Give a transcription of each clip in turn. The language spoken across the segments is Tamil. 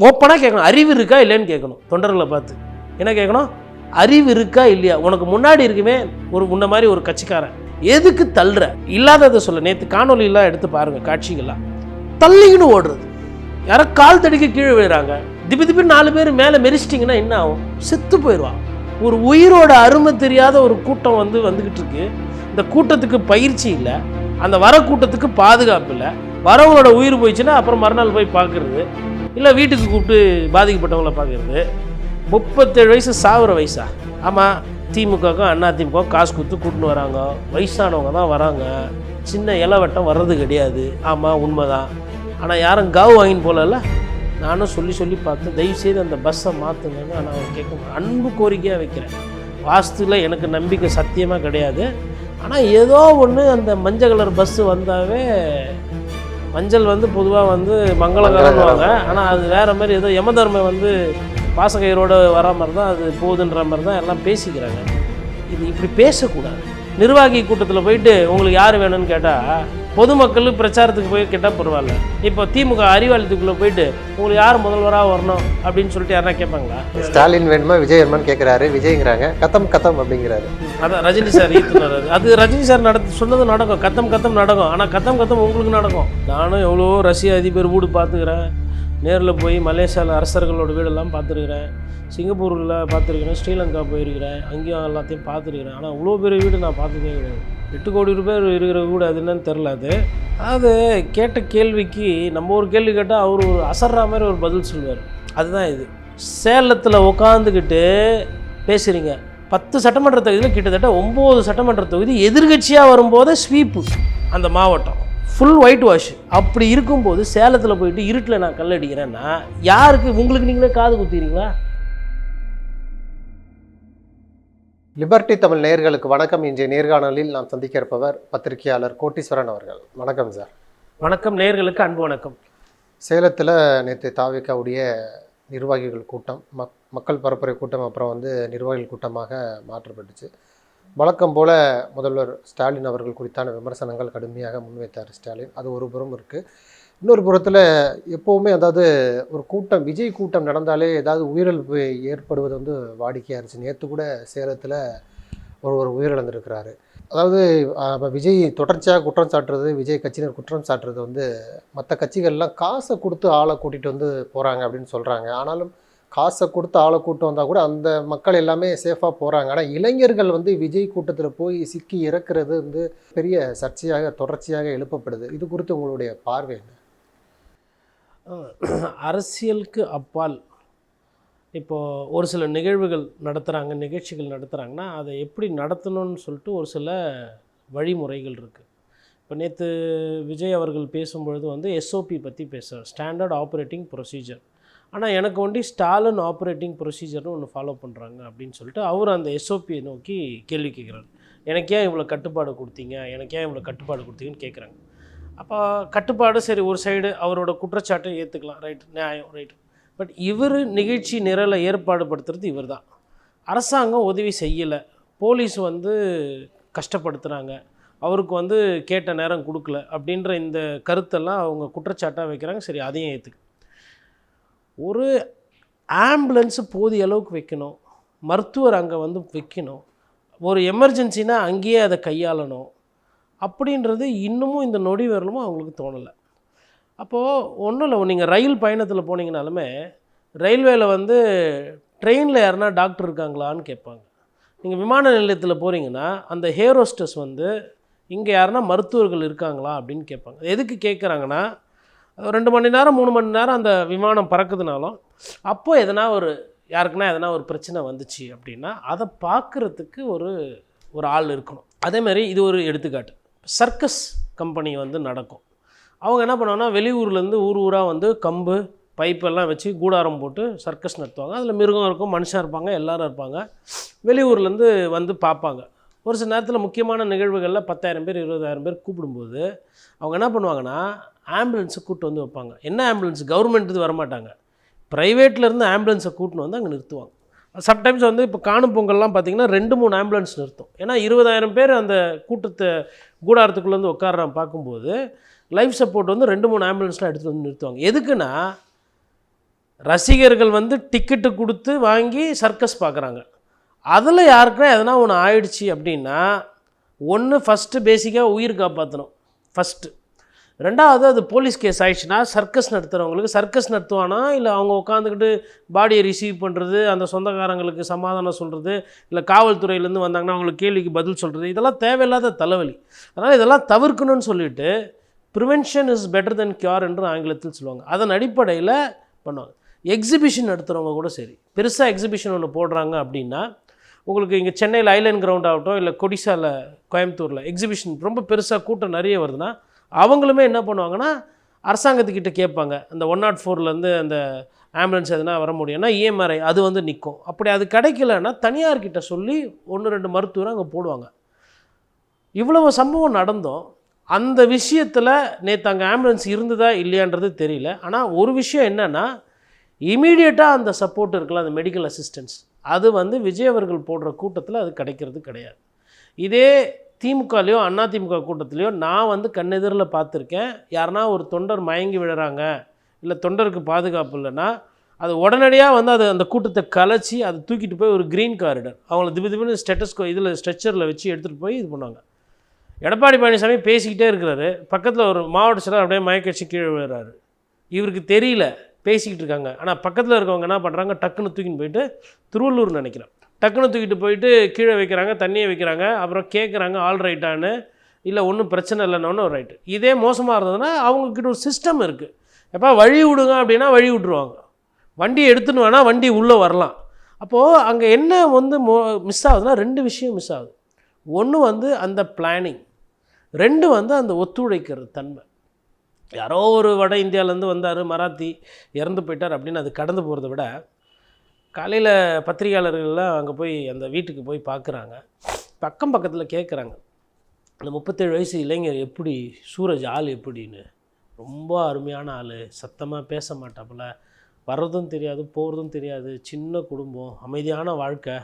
ஓப்பனாக கேட்கணும், அறிவு இருக்கா இல்லைன்னு கேட்கணும். தொண்டர்களை பார்த்து என்ன கேட்கணும்? அறிவு இருக்கா இல்லையா? உனக்கு முன்னாடி இருக்குமே ஒரு முன்ன மாதிரி ஒரு கட்சிக்காரன், எதுக்கு தள்ளுற? இல்லாததை சொல்ல. நேற்று காணொலியெல்லாம் எடுத்து பாருங்கள், காட்சிகள்லாம் தள்ளிக்கின்னு ஓடுறது. யாரோ கால் தடிக்க கீழே விழுறாங்க, திப்பி 4 பேர் மேலே மெரிச்சிட்டிங்கன்னா என்ன ஆகும்? செத்து போயிடுவான். ஒரு உயிரோட அருமை தெரியாத ஒரு கூட்டம் வந்துக்கிட்டு இருக்கு. இந்த கூட்டத்துக்கு பயிற்சி இல்லை, அந்த வர கூட்டத்துக்கு பாதுகாப்பு இல்லை. வரவங்களோட உயிர் போயிடுச்சுன்னா அப்புறம் மறுநாள் போய் பார்க்குறது, இல்லை வீட்டுக்கு கூப்பிட்டு பாதிக்கப்பட்டவங்கள பார்க்குறது. 37 வயசு சாகுற வயசா? ஆமாம், திமுகவுக்கும் அண்ணா திமுகவும் காசு கொடுத்து கூட்டின்னு வராங்க. வயசானவங்க தான் வராங்க, சின்ன இலவட்டம் வர்றது கிடையாது. ஆமாம், உண்மைதான். ஆனால் யாரும் காவு வாங்கின்னு போகல. நானும் சொல்லி பார்த்து தயவுசெய்து அந்த பஸ்ஸை மாற்றுங்கன்னு நான் கேட்க அன்பு கோரிக்கையாக வைக்கிறேன். வாஸ்துவில் எனக்கு நம்பிக்கை சத்தியமாக கிடையாது. ஆனால் ஏதோ ஒன்று அந்த மஞ்சள் கலர் பஸ்ஸு வந்தாவே, மஞ்சள் பொதுவாக மங்களகரம்வாங்க. ஆனால் அது வேறு மாதிரி ஏதோ யமதர்மை பாசகையரோடு வரா மாதிரி தான் அது போகுதுன்ற மாதிரி தான் எல்லாம் பேசிக்கிறாங்க. இது இப்படி பேசக்கூடாது. நிர்வாகி கூட்டத்தில் போயிட்டு உங்களுக்கு யார் வேணும்னு கேட்டால், பொதுமக்கள் பிரச்சாரத்துக்கு போய் கேட்டால் பரவாயில்ல. இப்போ திமுக அறிவாலயத்துக்குள்ளே போயிட்டு உங்களுக்கு யார் முதல்வராக வரணும் அப்படின்னு சொல்லிட்டு யாரா கேட்பாங்களா? ஸ்டாலின் வேணுமா விஜய் வேணுமான்னு கேட்குறாரு. விஜய்ங்கிறாங்க, கத்தம் அப்படிங்கிறாரு. அதான் ரஜினி சார் ஈத்துனாரு. அது ரஜினி சார் சொன்னது நடக்கும், கத்தம் நடக்கும். ஆனால் கத்தம் உங்களுக்கு நடக்கும். நானும் எவ்வளோ ரஷ்ய அதிபர் வீடு பார்த்துக்கிறேன், நேரில் போய் மலேசியாவில் அரசர்களோட வீடெல்லாம் பார்த்துருக்குறேன், சிங்கப்பூரில் பார்த்துருக்கிறேன், ஸ்ரீலங்கா போயிருக்கிறேன், அங்கேயும் எல்லாத்தையும் பார்த்துருக்கிறேன். ஆனால் இவ்வளோ பெரிய வீடு நான் பார்த்ததே கிடையாது. 8 கோடி ரூபாய் இருக்கிற வீடு அது என்னன்னு தெரில. அது கேட்ட கேள்விக்கு நம்ம ஒரு கேள்வி கேட்டால் அவர் ஒரு அசர்ற மாதிரி ஒரு பதில் சொல்லுவார். அதுதான் இது. சேலத்தில் உட்காந்துக்கிட்டு பேசுகிறீங்க. 10 சட்டமன்ற தொகுதியில் கிட்டத்தட்ட 9 சட்டமன்ற தொகுதி எதிர்கட்சியாக வரும்போது ஸ்வீப்பு. அந்த மாவட்டம் ஃபுல் ஒயிட் வாஷ். அப்படி இருக்கும்போது சேலத்தில் போயிட்டு இருட்டில் நான் கல் அடிக்கிறேன்னா யாருக்கு? உங்களுக்கு நீங்களே காது குத்திக்கிறீங்களா? லிபர்டி தமிழ் நேயர்களுக்கு வணக்கம். இன்றைய நேர்காணலில் நாம் சந்திக்க இருப்பவர் பத்திரிகையாளர் கோட்டீஸ்வரன் அவர்கள். வணக்கம் சார். வணக்கம். நேயர்களுக்கு அன்பு வணக்கம். சேலத்தில் நேற்று தாவேக்காவுடைய நிர்வாகிகள் கூட்டம், மக்கள் பரப்புரை கூட்டம், அப்புறம் நிர்வாகிகள் கூட்டமாக மாற்றப்பட்டுச்சு. வழக்கம் போல் முதல்வர் ஸ்டாலின் அவர்கள் குறித்தான விமர்சனங்கள் கடுமையாக முன்வைத்தார் ஸ்டாலின். அது ஒரு புறம் இருக்குது. இன்னொரு புறத்தில் எப்போவுமே ஒரு கூட்டம், விஜய் கூட்டம் நடந்தாலே ஏதாவது உயிரிழப்பு ஏற்படுவது வாடிக்கையாக இருந்துச்சு. நேற்று கூட சேலத்தில் ஒருவர் உயிரிழந்திருக்கிறாரு. விஜய் தொடர்ச்சியாக குற்றம் சாட்டுறது, விஜய் கட்சியினர் குற்றம் சாட்டுறது மற்ற கட்சிகள்லாம் காசை கொடுத்து ஆளை கூட்டிகிட்டு போகிறாங்க அப்படின்னு சொல்கிறாங்க. ஆனாலும் காசை கொடுத்து ஆளை கூட்டு வந்தால் கூட அந்த மக்கள் எல்லாமே சேஃபாக போகிறாங்க. ஆனால் இளைஞர்கள் விஜய் கூட்டத்தில் போய் சிக்கி இறக்குறது பெரிய சர்ச்சையாக தொடர்ச்சியாக எழுப்பப்படுது. இது குறித்து உங்களுடைய பார்வை என்ன? அரசியலுக்கு அப்பால் இப்போது ஒரு சில நிகழ்ச்சிகள் நடத்துகிறாங்கன்னா அதை எப்படி நடத்தணும்னு சொல்லிட்டு ஒரு சில வழிமுறைகள் இருக்குது. இப்போ நேற்று விஜய் அவர்கள் பேசும்பொழுது எஸ்ஓபி பற்றி பேசுகிறார், ஸ்டாண்டர்ட் ஆப்ரேட்டிங் ப்ரொசீஜர். ஆனால் எனக்கு ஸ்டாலின் ஆப்ரேட்டிங் ப்ரொசீஜர்னு ஒன்று ஃபாலோ பண்ணுறாங்க அப்படின்னு சொல்லிட்டு அவர் அந்த எஸ்ஓபியை நோக்கி கேள்வி கேட்குறாரு. எனக்கு ஏன் இவ்வளோ கட்டுப்பாடு கொடுத்தீங்கன்னு கேட்குறாங்க. அப்போ கட்டுப்பாடு சரி, ஒரு சைடு அவரோட குற்றச்சாட்டை ஏற்றுக்கலாம், ரைட், நியாயம், ரைட். பட் இவர் நிகழ்ச்சி நிரலை ஏற்பாடு படுத்துறது இவர் தான். அரசாங்கம் உதவி செய்யலை, போலீஸ் கஷ்டப்படுத்துகிறாங்க, அவருக்கு கேட்ட நேரம் கொடுக்கல அப்படின்ற இந்த கருத்தெல்லாம் அவங்க குற்றச்சாட்டாக வைக்கிறாங்க. சரி, அதையும் ஏற்றுக்கு. ஒரு ஆம்புலன்ஸு போதிய அளவுக்கு வைக்கணும், மருத்துவர் அங்கே வைக்கணும், ஒரு எமர்ஜென்சினா அங்கேயே அதை கையாளணும் அப்படின்றது இன்னமும் இந்த நொடி வரலுமோ அவங்களுக்கு தோணலை. அப்போது ஒன்றும் இல்லை, நீங்கள் ரயில் பயணத்தில் போனீங்கனாலுமே ரயில்வேயில் ட்ரெயினில் யாருன்னா டாக்டர் இருக்காங்களான்னு கேட்பாங்க. நீங்கள் விமான நிலையத்தில் போகிறீங்கன்னா அந்த ஹேரோஸ்டஸ் இங்கே யாருன்னா மருத்துவர்கள் இருக்காங்களா அப்படின்னு கேட்பாங்க. எதுக்கு கேட்குறாங்கன்னா, 2 மணி நேரம் 3 மணி நேரம் அந்த விமானம் பறக்குதுனாலும் அப்போது யாருக்குன்னா எதனா ஒரு பிரச்சனை வந்துச்சு அப்படின்னா அதை பார்க்குறதுக்கு ஒரு ஆள் இருக்கணும். அதேமாதிரி இது ஒரு எடுத்துக்காட்டு. சர்க்கஸ் கம்பெனி நடக்கும். அவங்க என்ன பண்ணுவாங்கன்னா, வெளியூர்லேருந்து ஊராக கம்பு பைப்பெல்லாம் வச்சு கூடாரம் போட்டு சர்க்கஸ் நடத்துவாங்க. அதில் மிருகம் இருக்கும், மனுஷன் இருப்பாங்க, எல்லோரும் இருப்பாங்க. வெளியூர்லேருந்து பார்ப்பாங்க. ஒரு சில நேரத்தில் முக்கியமான நிகழ்வுகளில் 10,000 பேர் 20,000 பேர் கூப்பிடும்போது அவங்க என்ன பண்ணுவாங்கன்னா, ஆம்புலன்ஸை கூப்பிட்டு வைப்பாங்க. என்ன ஆம்புலன்ஸ்? கவர்மெண்ட் வரமாட்டாங்க, ப்ரைவேட்லேருந்து ஆம்புலன்ஸை கூட்டின்னு அங்கே நிறுத்துவாங்க. சம்டைம்ஸ் இப்போ காணும் பொங்கல்லாம் பார்த்திங்கன்னா 2-3 ஆம்புலன்ஸ் நிறுத்தும். ஏன்னா 20,000 பேர் அந்த கூட்டத்தை கூடாரத்துக்குள்ளேருந்து உட்காரான் பார்க்கும்போது லைஃப் சப்போர்ட் 2-3 ஆம்புலன்ஸ்லாம் எடுத்துகிட்டு நிறுத்துவாங்க. எதுக்குன்னா, ரசிகர்கள் வந்து டிக்கெட்டு கொடுத்து வாங்கி சர்க்கஸ் பார்க்குறாங்க. அதில் யாருக்குன்னா எதனா ஒன்று ஆயிடுச்சு அப்படின்னா ஒன்று ஃபஸ்ட்டு பேசிக்காக உயிர் காப்பாற்றணும் ஃபஸ்ட்டு. ரெண்டாவது அது போலீஸ் கேஸ் ஆயிடுச்சுன்னா சர்க்கஸ் நடத்துகிறவங்களுக்கு சர்க்கஸ் நடத்துவானா இல்லை அவங்க உட்காந்துக்கிட்டு பாடியை ரிசீவ் பண்ணுறது, அந்த சொந்தக்காரங்களுக்கு சமாதானம் சொல்கிறது, இல்லை காவல்துறையிலேருந்து வந்தாங்கன்னா அவங்களுக்கு கேள்விக்கு பதில் சொல்கிறது, இதெல்லாம் தேவையில்லாத தலைவலி. அதனால் இதெல்லாம் தவிர்க்கணும்னு சொல்லிட்டு prevention is better then cure என்று ஆங்கிலத்தில் சொல்லுவாங்க. அதன் அடிப்படையில் பண்ணுவாங்க. எக்ஸிபிஷன் நடத்துகிறவங்க கூட சரி, பெருசாக எக்ஸிபிஷன் ஒன்று போடுறாங்க அப்படின்னா உங்களுக்கு இங்கே சென்னையில் ஐலேண்ட் கிரவுண்ட் ஆகட்டும் இல்லை கொடிசாவில் கோயம்புத்தூரில் எக்ஸிபிஷன் ரொம்ப பெருசாக கூட்டம் நிறைய வருதுன்னா அவங்களுமே என்ன பண்ணுவாங்கன்னா அரசாங்கத்துக்கிட்ட கேட்பாங்க. அந்த 104 அந்த ஆம்புலன்ஸ் எதுனா வர முடியும்னா இஎம்ஆர்ஐ அது வந்து நிற்கும். அப்படி அது கிடைக்கலன்னா தனியார்கிட்ட சொல்லி 1-2 மருத்துவரை அங்கே போடுவாங்க. இவ்வளவு சம்பவம் நடந்தோம். அந்த விஷயத்தில் நேற்று அங்கே ஆம்புலன்ஸ் இருந்ததா இல்லையான்றது தெரியல. ஆனால் ஒரு விஷயம் என்னென்னா இமீடியட்டாக அந்த சப்போர்ட் இருக்குல்ல, அந்த மெடிக்கல் அசிஸ்டன்ஸ், அது வந்து விஜய் அவர்கள் போடுற கூட்டத்தில் அது கிடைக்கிறது கிடையாது. இதே திமுகலையோ அதிமுக கூட்டத்திலையோ நான் வந்து கண்ணெதிரில் பார்த்துருக்கேன். யாருன்னா ஒரு தொண்டர் மயங்கி விழுறாங்க இல்லை தொண்டருக்கு பாதுகாப்பு இல்லைன்னா அது உடனடியாக வந்து அது அந்த கூட்டத்தை கலைச்சி அதை தூக்கிட்டு போய் ஒரு க்ரீன் காரிடர் அவங்கள திடீர்னு இதில் ஸ்ட்ரெச்சரில் வச்சு எடுத்துகிட்டு போய் இது பண்ணுவாங்க. எடப்பாடி பழனிசாமி பேசிக்கிட்டே இருக்கிறாரு, பக்கத்தில் ஒரு மாவட்ட செயலர் அப்படியே மயக்கடிச்சு கீழே விழுறாரு. இவருக்கு தெரியல பேசிக்கிட்டு இருக்காங்க. ஆனால் பக்கத்தில் இருக்கவங்க என்ன பண்ணுறாங்க, டக்குன்னு தூக்கின்னு போயிட்டு திருவள்ளூர் நினைக்கிறேன், டக்குன்னு தூக்கிட்டு போயிட்டு கீழே வைக்கிறாங்க, தண்ணியை வைக்கிறாங்க. அப்புறம் கேட்குறாங்க ஆல் ரைட்டானு, இல்லை ஒன்றும் பிரச்சனை இல்லைன்னு ஒரு ரைட்டு. இதே மோசமாக இருந்ததுன்னா அவங்கக்கிட்ட ஒரு சிஸ்டம் இருக்குது. எப்போ வழி விடுங்க அப்படின்னா வழி விட்ருவாங்க. வண்டியை எடுத்துன்னு வேணால் வண்டி உள்ளே வரலாம். அப்போது அங்கே என்ன வந்து மிஸ் ஆகுதுன்னா 2 விஷயம் மிஸ் ஆகுது. ஒன்று வந்து அந்த பிளானிங், 2 வந்து அந்த ஒத்துழைக்கிற தன்மை. யாரோ ஒரு வட இந்தியாவிலேருந்து வந்தார், மராத்தி இறந்து போயிட்டார் அப்படின்னு அது கடந்து போகிறத விட காலையில் பத்திரிகையாளர்கள்லாம் அங்கே போய் அந்த வீட்டுக்கு போய் பார்க்குறாங்க. பக்கம் பக்கத்தில் கேட்குறாங்க, அந்த 37 வயசு இளைஞர் எப்படி, சூரஜ் ஆள் எப்படின்னு. ரொம்ப அருமையான ஆள், சத்தமாக பேச மாட்டாப்புல, வர்றதும் தெரியாது போகிறதும் தெரியாது, சின்ன குடும்பம், அமைதியான வாழ்க்கை,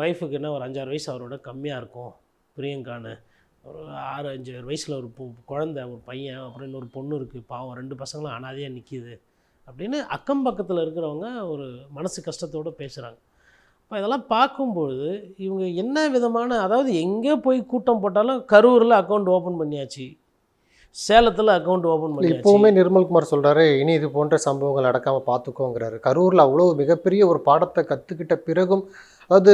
ஒய்ஃபுக்கு என்ன ஒரு 5-6 வயசு அவரோட கம்மியாக இருக்கும், பிரியங்கான்னு. ஒரு 6-5 வயசில் ஒரு குழந்தை, ஒரு பையன், அப்புறம் இன்னொரு பொண்ணு இருக்குது, பாவம் 2 பசங்களும் அனாதையாக நிற்கிது அப்படின்னு அக்கம் பக்கத்தில் இருக்கிறவங்க ஒரு மனசு கஷ்டத்தோடு பேசுகிறாங்க. இப்போ இதெல்லாம் பார்க்கும்பொழுது இவங்க என்ன விதமான, அதாவது எங்கே போய் கூட்டம் போட்டாலும் கரூரில் அக்கௌண்ட் ஓப்பன் பண்ணியாச்சு, சேலத்தில் அக்கௌண்ட் ஓப்பன் பண்ணியாச்சு. இப்போவுமே நிர்மல்குமார் சொல்கிறாரு, இனி இது போன்ற சம்பவங்கள் நடக்காமல் பார்த்துக்கோங்கிறாரு. கரூரில் அவ்வளோ மிகப்பெரிய ஒரு பாடத்தை கற்றுக்கிட்ட பிறகும், அதாவது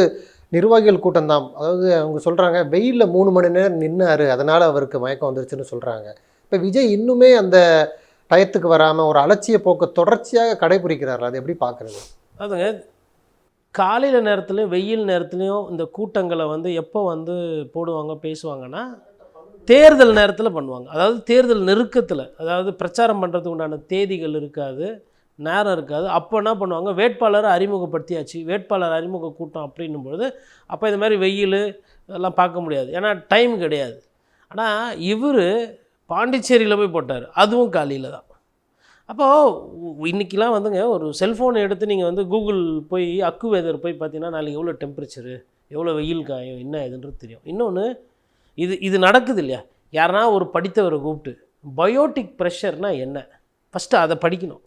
நிர்வாகிகள் கூட்டம் தான், அதாவது அவங்க சொல்கிறாங்க வெயிலில் 3 மணி நேரம் நின்னார், அதனால் அவருக்கு மயக்கம் வந்துருச்சுன்னு சொல்கிறாங்க. இப்போ விஜய் இன்னுமே அந்த டயத்துக்கு வராமல் ஒரு அலட்சிய போக்க தொடர்ச்சியாக கடைபிடிக்கிறார்கள். அது எப்படி பார்க்குறது? அதுங்க காலையில் நேரத்துலையும் வெயில் நேரத்துலையும் இந்த கூட்டங்களை வந்து எப்போ வந்து போடுவாங்க பேசுவாங்கன்னா தேர்தல் நேரத்தில் பண்ணுவாங்க. அதாவது தேர்தல் நெருக்கத்தில், அதாவது பிரச்சாரம் பண்ணுறதுக்கு உண்டான தேதிகள் இருக்காது, நேரம் இருக்காது. அப்போ என்ன பண்ணுவாங்க, வேட்பாளரை அறிமுகப்படுத்தியாச்சு, வேட்பாளர் அறிமுக கூட்டம் அப்படின்னும்பொழுது அப்போ இது மாதிரி வெயில் எல்லாம் பார்க்க முடியாது, ஏன்னா டைம் கிடையாது. ஆனால் இவர் பாண்டிச்சேரியில் போய் போட்டார், அதுவும் காலையில் தான். அப்போது இன்றைக்கெலாம் வந்துங்க ஒரு செல்ஃபோனை எடுத்து நீங்கள் வந்து கூகுள் போய் அக்கு வெதர் போய் பார்த்தீங்கன்னா நாளைக்கு எவ்வளோ டெம்பரேச்சரு, எவ்வளோ வெயில் காயும், என்ன இதுன்றது தெரியும். இன்னொன்று இது நடக்குது இல்லையா, யாருனா ஒரு படித்தவரை கூப்பிட்டு பயோட்டிக் ப்ரெஷர்னால் என்ன ஃபஸ்ட்டு அதை படிக்கணும்.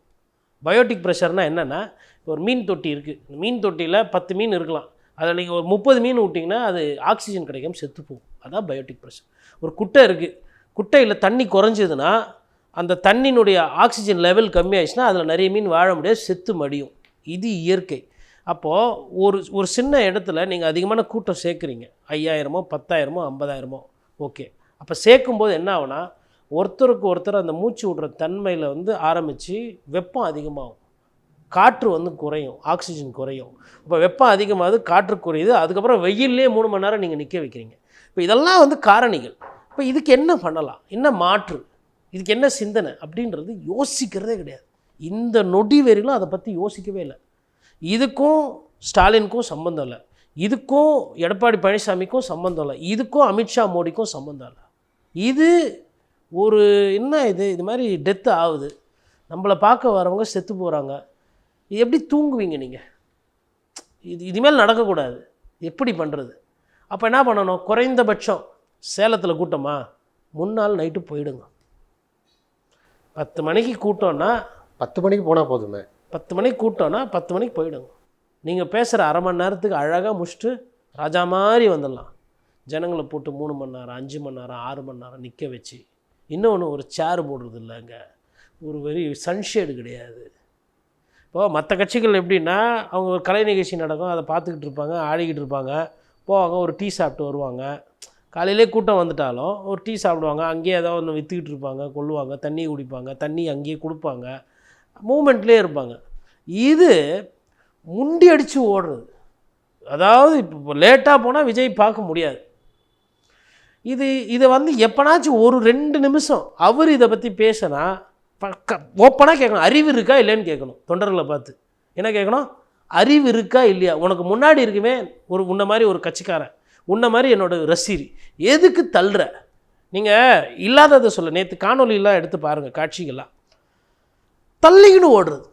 பயோட்டிக் ப்ரெஷர்னால் என்னென்னா, ஒரு மீன் தொட்டி இருக்குது, இந்த மீன் தொட்டியில் 10 மீன் இருக்கலாம், அதில் நீங்கள் ஒரு 30 மீன் விட்டிங்கன்னா அது ஆக்சிஜன் கிடைக்காம செத்து போகும், அதான் பயோட்டிக் ப்ரெஷர். ஒரு குட்டை இருக்குது, குட்டையில் தண்ணி குறைஞ்சதுன்னா அந்த தண்ணியினுடைய ஆக்சிஜன் லெவல் கம்மியாகிடுச்சுன்னா அதில் நிறைய மீன் வாழ முடியாது, செத்து மடியும். இது இயற்கை. அப்போது ஒரு சின்ன இடத்துல நீங்கள் அதிகமான கூட்டம் சேர்க்குறீங்க, 5000மோ 10,000மோ 50,000மோ, ஓகே. அப்போ சேர்க்கும்போது என்ன ஆகுனா, ஒருத்தருக்கு ஒருத்தர் அந்த மூச்சு விடுற தன்மையில் வந்து ஆரம்பித்து வெப்பம் அதிகமாகும், காற்று வந்து குறையும், ஆக்சிஜன் குறையும். இப்போ வெப்பம் அதிகமாகுது, காற்று குறையுது, அதுக்கப்புறம் வெயிலே 3 மணி நேரம் நீங்கள் நிற்க வைக்கிறீங்க. இப்போ இதெல்லாம் வந்து காரணிகள். இப்போ இதுக்கு என்ன பண்ணலாம், என்ன மாற்று, இதுக்கு என்ன சிந்தனை அப்படின்றது யோசிக்கிறதே கிடையாது. இந்த நொடி வரையிலும் அதை பற்றி யோசிக்கவே இல்லை. இதுக்கும் ஸ்டாலினுக்கும் சம்மந்தம் இல்லை, இதுக்கும் எடப்பாடி பழனிசாமிக்கும் சம்மந்தம் இல்லை, இதுக்கும் அமித்ஷா மோடிக்கும் சம்மந்தம் இல்லை. இது ஒரு என்ன இது மாதிரி டெத்து ஆகுது, நம்மளை பார்க்க வரவங்க செத்து போகிறாங்க, இது எப்படி தூங்குவீங்க நீங்கள்? இதுமேல் நடக்கக்கூடாது, எப்படி பண்ணுறது? அப்போ என்ன பண்ணணும், குறைந்தபட்சம் சேலத்தில் கூட்டமா முன்னாள் நைட்டு போயிடுங்க. 10 மணிக்கு கூட்டம்னா 10 மணிக்கு போனால் போதுமே. 10 மணிக்கு கூட்டம்னா 10 மணிக்கு போயிடுங்க. நீங்கள் பேசுகிற அரை மணி நேரத்துக்கு அழகாக முடிச்சுட்டு ராஜா மாதிரி வந்துடலாம். ஜனங்களை போட்டு 3 மணி நேரம் 5 மணி நேரம் 6 மணி நேரம் நிற்க வச்சு, இன்னொன்று ஒரு சேர் போடுறது இல்லைங்க, ஒரு வெறி சன்ஷேடு கிடையாது. இப்போது மற்ற கட்சிகள் எப்படின்னா, அவங்க ஒரு கலை நிகழ்ச்சி நடக்கும், அதை பார்த்துக்கிட்டு இருப்பாங்க, ஆடிக்கிட்டு இருப்பாங்க, போவாங்க, ஒரு டீ சாப்பிட்டு வருவாங்க. காலையிலே கூட்டம் வந்துட்டாலும் ஒரு டீ சாப்பிடுவாங்க, அங்கேயே ஏதாவது ஒன்று விற்றுக்கிட்டு இருப்பாங்க, கொள்ளுவாங்க, தண்ணி குடிப்பாங்க, தண்ணி அங்கேயே கொடுப்பாங்க, மூமெண்ட்லேயே இருப்பாங்க. இது முண்டி அடித்து ஓடுறது. அதாவது இப்போ லேட்டாக போனால் விஜய் பார்க்க முடியாது. இதை வந்து எப்போனாச்சும் ஒரு 2 நிமிஷம் அவர் இதை பற்றி பேசினா ஓப்பனாக கேட்கணும், அறிவு இருக்கா இல்லைன்னு கேட்கணும். தொண்டர்களை பார்த்து என்ன கேட்கணும்? அறிவு இருக்கா இல்லையா? உனக்கு முன்னாடி இருக்குமே உன்ன மாதிரி ஒரு கட்சிக்காரன், உன்ன மாதிரி என்னோட ரசிகர், எதுக்கு தள்ளுற? நீங்கள் இல்லாததை சொல்ல. நேற்று காணொலியெல்லாம் எடுத்து பாருங்கள், காட்சிகள்லாம் தள்ளிக்கின்னு ஓடுறது.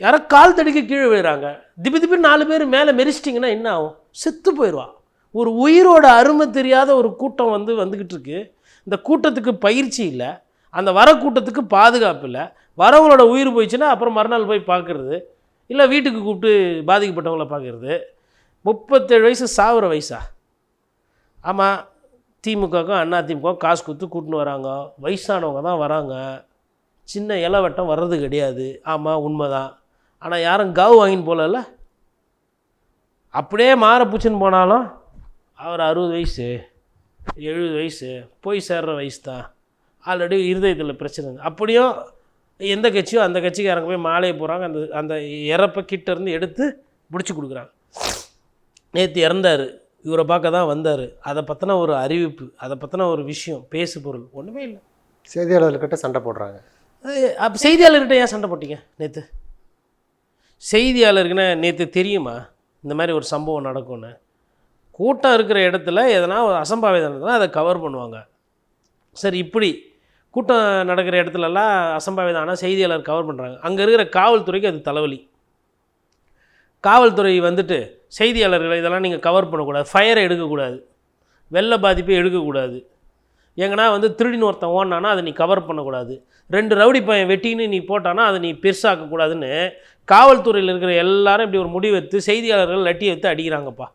யாரோ கால் தடிக்க கீழே விழுறாங்க, திபி 4 பேர் மேலே மெரிச்சிட்டிங்கன்னா என்ன ஆகும்? செத்து போயிடுவா. ஒரு உயிரோட அருமை தெரியாத ஒரு கூட்டம் வந்துக்கிட்டு இருக்கு. இந்த கூட்டத்துக்கு பயிற்சி இல்லை, அந்த வர கூட்டத்துக்கு பாதுகாப்பு இல்லை. வரவங்களோட உயிர் போயிடுச்சுன்னா அப்புறம் மறுநாள் போய் பார்க்குறது, இல்லை வீட்டுக்கு கூப்பிட்டு பாதிக்கப்பட்டவங்கள பார்க்குறது. 37 வயசு சாகுற வயசா? ஆமாம், திமுகவுக்கும் அண்ணா திமுகவும் காசு கொடுத்து கூட்டின்னு வராங்க, வயசானவங்க தான் வராங்க, சின்ன இலவட்டம் வர்றது கிடையாது. ஆமாம், உண்மைதான். ஆனால் யாரும் காவு வாங்கின்னு போகல. அப்படியே மாற பூச்சின்னு போனாலும் அவர் 60 வயசு 70 வயசு போய் சேர்ற வயசு தான். ஆல்ரெடி இருதயத்தில் பிரச்சனை. அப்படியும் எந்த கட்சியோ அந்த கட்சிக்காரங்க போய் மாலையை போகிறாங்க, அந்த இறப்பை கிட்டேருந்து எடுத்து பிடிச்சி கொடுக்குறாங்க. நேற்று இறந்தார், இவரை பார்க்க தான் வந்தார். அதை பற்றின ஒரு அறிவிப்பு, அதை பற்றின ஒரு விஷயம், பேசு பொருள் ஒன்றுமே இல்லை. செய்தியாளர்கிட்ட சண்டை போடுறாங்க. அப்போ செய்தியாளர்கிட்ட ஏன் சண்டை போட்டீங்க நேற்று? செய்தியாளருக்குன்னா நேற்று தெரியுமா இந்த மாதிரி ஒரு சம்பவம் நடக்கும்னு? கூட்டம் இருக்கிற இடத்துல எதனா ஒரு அசம்பாவிதம் நடந்தால் அதை கவர் பண்ணுவாங்க. சரி, இப்படி கூட்டம் நடக்கிற இடத்துலலாம் அசம்பாவிதம் ஆனால் செய்தியாளர் கவர் பண்ணுறாங்க. அங்கே இருக்கிற காவல்துறைக்கு அது தலைவலி. காவல்துறை வந்துட்டு செய்தியாளர்களை இதெல்லாம் நீங்கள் கவர் பண்ணக்கூடாது, ஃபயரை எடுக்கக்கூடாது, வெள்ள பாதிப்பை எடுக்கக்கூடாது, எங்கன்னா திருடின்னு ஒருத்தன் ஓடினானா அதை நீ கவர் பண்ணக்கூடாது, 2 ரவுடி பையன் வெட்டின்னு நீ போட்டானா அதை நீ பெருசாக்கக்கூடாதுன்னு காவல்துறையில் இருக்கிற எல்லாரும் இப்படி ஒரு முடிவு எடுத்து செய்தியாளர்கள் லட்டியை எடுத்து அடிக்கிறாங்கப்பா.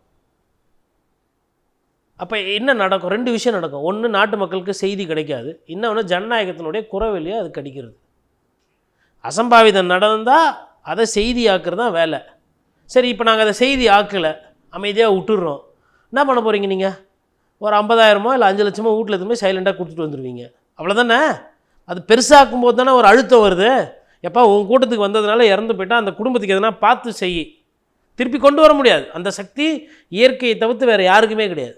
அப்போ என்ன நடக்கும்? 2 விஷயம் நடக்கும். ஒன்று, நாட்டு மக்களுக்கு செய்தி கிடைக்காது. இன்னொன்று, ஜனநாயகத்தினுடைய குறவெளியாக அது கிடைக்கிறது. அசம்பாவிதம் நடந்தால் அதை செய்தி ஆக்குறது தான் வேலை. சரி, இப்போ நாங்கள் அதை செய்தி ஆக்கலை, அமைதியாக விட்டுடுறோம். என்ன பண்ண போகிறீங்க நீங்கள்? ஒரு 50,000 இல்லை 5 லட்சமோ வீட்டில் எதுவுமே சைலண்டாக கொடுத்துட்டு வந்துடுவீங்க, அவ்வளோதானே? அது பெருசாக்கும் போது தானே ஒரு அழுத்தம் வருது. எப்போ உன் கூட்டத்துக்கு வந்ததுனால இறந்து போயிட்டால் அந்த குடும்பத்துக்கு எதனா பார்த்து செய், திருப்பி கொண்டு வர முடியாது. அந்த சக்தி இயற்கையை தவிர்த்து வேறு யாருக்குமே கிடையாது.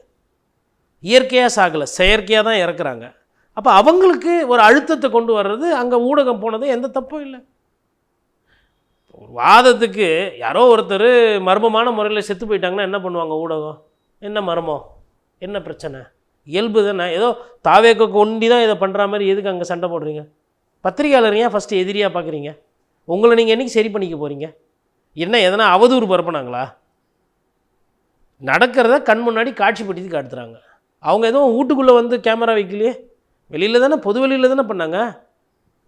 இயற்கையாக சாகலை, செயற்கையாக தான் இறக்குறாங்க. அப்போ அவங்களுக்கு ஒரு அழுத்தத்தை கொண்டு வர்றது, அங்கே ஊடகம் போனது எந்த தப்பும் இல்லை. ஒரு வாதத்துக்கு யாரோ ஒருத்தர் மர்மமான முறையில் செத்து போயிட்டாங்கன்னா என்ன பண்ணுவாங்க ஊடகம்? என்ன மர்மம், என்ன பிரச்சனை? இயல்பு தானே. ஏதோ தாவேக்க கொண்டி தான் இதை பண்ணுற மாதிரி எதுக்கு அங்கே சண்டை போடுறீங்க? பத்திரிகையாளர் ஏன் ஃபஸ்ட்டு எதிரியாக பார்க்குறீங்க? உங்களை நீங்கள் என்றைக்கு சரி பண்ணிக்க போகிறீங்க? என்ன எதனா அவதூறு பரப்புனாங்களா? நடக்கிறத கண் முன்னாடி காட்சிப்படுத்தி காட்டுறாங்க. அவங்க எதுவும் வீட்டுக்குள்ளே கேமரா வைக்கலையே, வெளியில் தானே, பொது வெளியில் தானே பண்ணாங்க.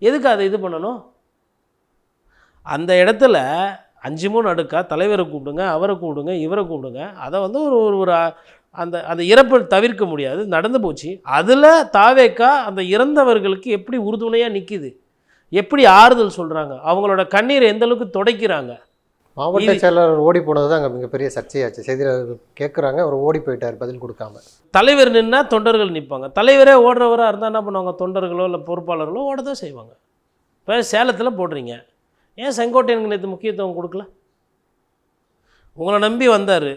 எதுக்கு அதை இது பண்ணணும்? அந்த இடத்துல 5 அடுக்கா தலைவரை கூப்பிடுங்க, அவரை கூப்பிடுங்க, இவரை கூப்பிடுங்க. அதை ஒரு அந்த இறப்பை தவிர்க்க முடியாது, நடந்து போச்சு. அதில் தாவேக்கா அந்த இறந்தவர்களுக்கு எப்படி உறுதுணையாக நிற்கிது, எப்படி ஆறுதல் சொல்கிறாங்க, அவங்களோட கண்ணீரை எந்த அளவுக்கு துடைக்கிறாங்க. மாவட்ட செயலாளர் ஓடி போனது தான் அங்கே மிகப்பெரிய சர்ச்சையாச்சு. செய்தியாளர்கள் கேட்குறாங்க, அவர் ஓடி போயிட்டார் பதில் கொடுக்காம. தலைவர் நின்னா தொண்டர்கள் நிற்பாங்க. தலைவரே ஓடுறவராக இருந்தால் என்ன பண்ணுவாங்க? தொண்டர்களோ இல்லை பொறுப்பாளர்களோ ஓட தான் செய்வாங்க. இப்போ சேலத்தில் போடுறீங்க, ஏன் செங்கோட்டையனுக்கு நேற்று முக்கியத்துவம் கொடுக்கல? உங்களை நம்பி வந்தார்,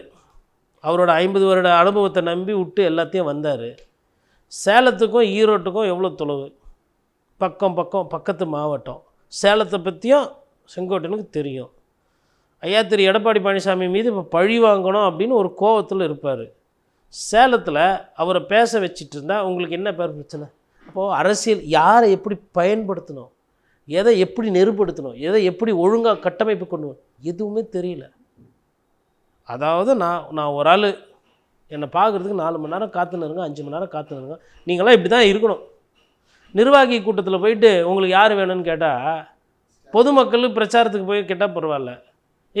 அவரோட 50 வருட அனுபவத்தை நம்பி விட்டு எல்லாத்தையும் வந்தார். சேலத்துக்கும் ஈரோட்டுக்கும் எவ்வளோ தொலைவு? பக்கத்து மாவட்டம். சேலத்தை பற்றியும் செங்கோட்டையனுக்கு தெரியும். ஐயா திரு எடப்பாடி பழனிசாமி மீது இப்போ பழி வாங்கணும் அப்படின்னு ஒரு கோபத்தில் இருப்பார். சேலத்தில் அவரை பேச வச்சிட்டு இருந்தால் உங்களுக்கு என்ன பேர் பிரச்சனை? அப்போது அரசியல் யாரை எப்படி பயன்படுத்தணும், எதை எப்படி நெருப்படுத்தணும், எதை எப்படி ஒழுங்காக கட்டமைப்பு கொண்டு வரணும், எதுவுமே தெரியல. அதாவது நான் ஒரு ஆள் என்னை பார்க்குறதுக்கு 4 மணி நேரம் காத்துன்னு இருங்க, 5 மணி நேரம் காத்துன்னு இருங்க. நீங்களாம் இப்படி தான் இருக்கணும். நிர்வாகி கூட்டத்தில் போயிட்டு உங்களுக்கு யார் வேணும்னு கேட்டால் பொதுமக்கள் பிரச்சாரத்துக்கு போய் கேட்டால் பரவாயில்ல.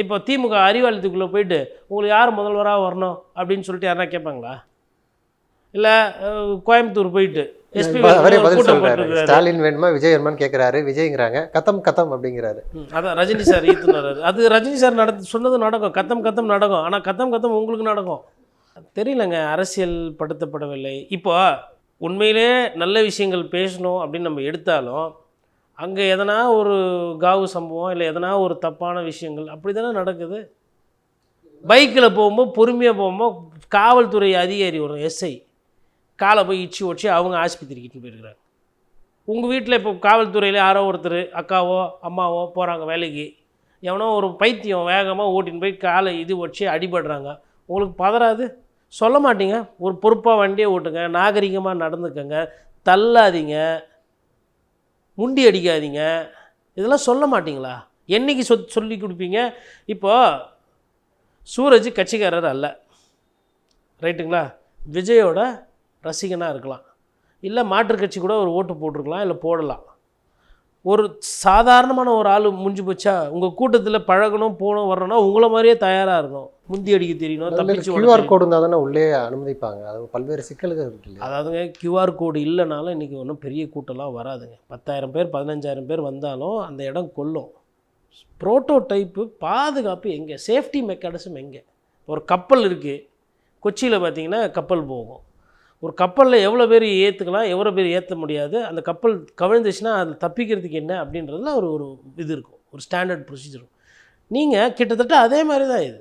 இப்போ திமுக அறிவாலயத்துக்குள்ளே போயிட்டு உங்களுக்கு யார் முதல்வராக வரணும் அப்படின்னு சொல்லிட்டு யாருன்னா கேட்பாங்களா? இல்லை கோயம்புத்தூர் போயிட்டு எஸ்பி கூட்டம் போட்டுருக்காரு, ஸ்டாலின் வேணுமா விஜய் வேணுமான்னு கேட்குறாரு, விஜய்ங்கிறாங்க, கத்தம் கத்தம் அப்படிங்கிறாரு. அதான் ரஜினி சார் ஈத்துனாரு. அது ரஜினி சார் சொன்னது நடக்கும், கத்தம் கத்தம் நடக்கும். ஆனால் கத்தம் கத்தம் உங்களுக்கு நடக்கும் தெரியலங்க. அரசியல் படுத்தப்படவில்லை. இப்போ உண்மையிலே நல்ல விஷயங்கள் பேசணும் அப்படின்னு நம்ம எடுத்தாலும் அங்கே எதனா ஒரு காவு சம்பவம் இல்லை எதனா ஒரு தப்பான விஷயங்கள் அப்படி தானே நடக்குது. பைக்கில் போகும்போது பொறுமையாக போகும்போது காவல்துறை அதிகாரி வரும், எஸ்ஐ காலை போய் இச்சு வச்சு அவங்க ஆஸ்பத்திரிக்கிட்டு போயிருக்கிறாங்க. உங்கள் வீட்டில் இப்போ காவல்துறையில் யாரோ ஒருத்தர் அக்காவோ அம்மாவோ போகிறாங்க வேலைக்கு, எவனோ ஒரு பைத்தியம் வேகமாக ஓட்டின்னு போய் காலை இது வச்சு அடிபடுறாங்க. உங்களுக்கு பதறாது? சொல்ல மாட்டீங்க? ஒரு பொறுப்பாக வண்டியை ஓட்டுங்க, நாகரிகமாக நடந்துக்கங்க, தள்ளாதீங்க, முண்டி அடிக்காதீங்க, இதெல்லாம் சொல்ல மாட்டிங்களா? என்றைக்கு சொல்லி கொடுப்பீங்க? இப்போது சூரஜ் கட்சிக்காரர் அல்ல, ரைட்டுங்களா? விஜயோட ரசிகனாக இருக்கலாம், இல்லை மாற்றுக் கட்சி கூட ஒரு ஓட்டு போட்டிருக்கலாம், இல்லை போடலாம். ஒரு சாதாரணமான ஒரு ஆள் முடிஞ்சு போச்சா? உங்கள் கூட்டத்தில் பழகணும் போகணும் வரணும்னா உங்களை மாதிரியே தயாராக இருக்கணும், முந்தி அடிக்க தெரியணும், தப்பிச்சு QR கோடு இருந்தால் தானே உள்ளே அனுமதிப்பாங்க. அது பல்வேறு சிக்கல்கள் இருக்கு. அதாவதுங்க QR கோடு இல்லைனாலும் இன்றைக்கி ஒன்றும் பெரிய கூட்டம்லாம் வராதுங்க. 10,000 பேர் 15,000 பேர் வந்தாலும் அந்த இடம் கொல்லும். ப்ரோட்டோடைப்பு பாதுகாப்பு எங்கே? சேஃப்டி மெக்கானிசம் எங்கே? ஒரு கப்பல் இருக்குது, கொச்சியில் பார்த்திங்கன்னா கப்பல் போகும். ஒரு கப்பலில் எவ்வளோ பேர் ஏற்றுக்கலாம், எவ்வளோ பேர் ஏற்ற முடியாது, அந்த கப்பல் கவிழ்ந்துச்சுன்னா அதில் தப்பிக்கிறதுக்கு என்ன அப்படின்றதுல ஒரு இது இருக்கும், ஒரு ஸ்டாண்டர்ட் ப்ரொசீஜர். நீங்கள் கிட்டத்தட்ட அதே மாதிரி தான் இது.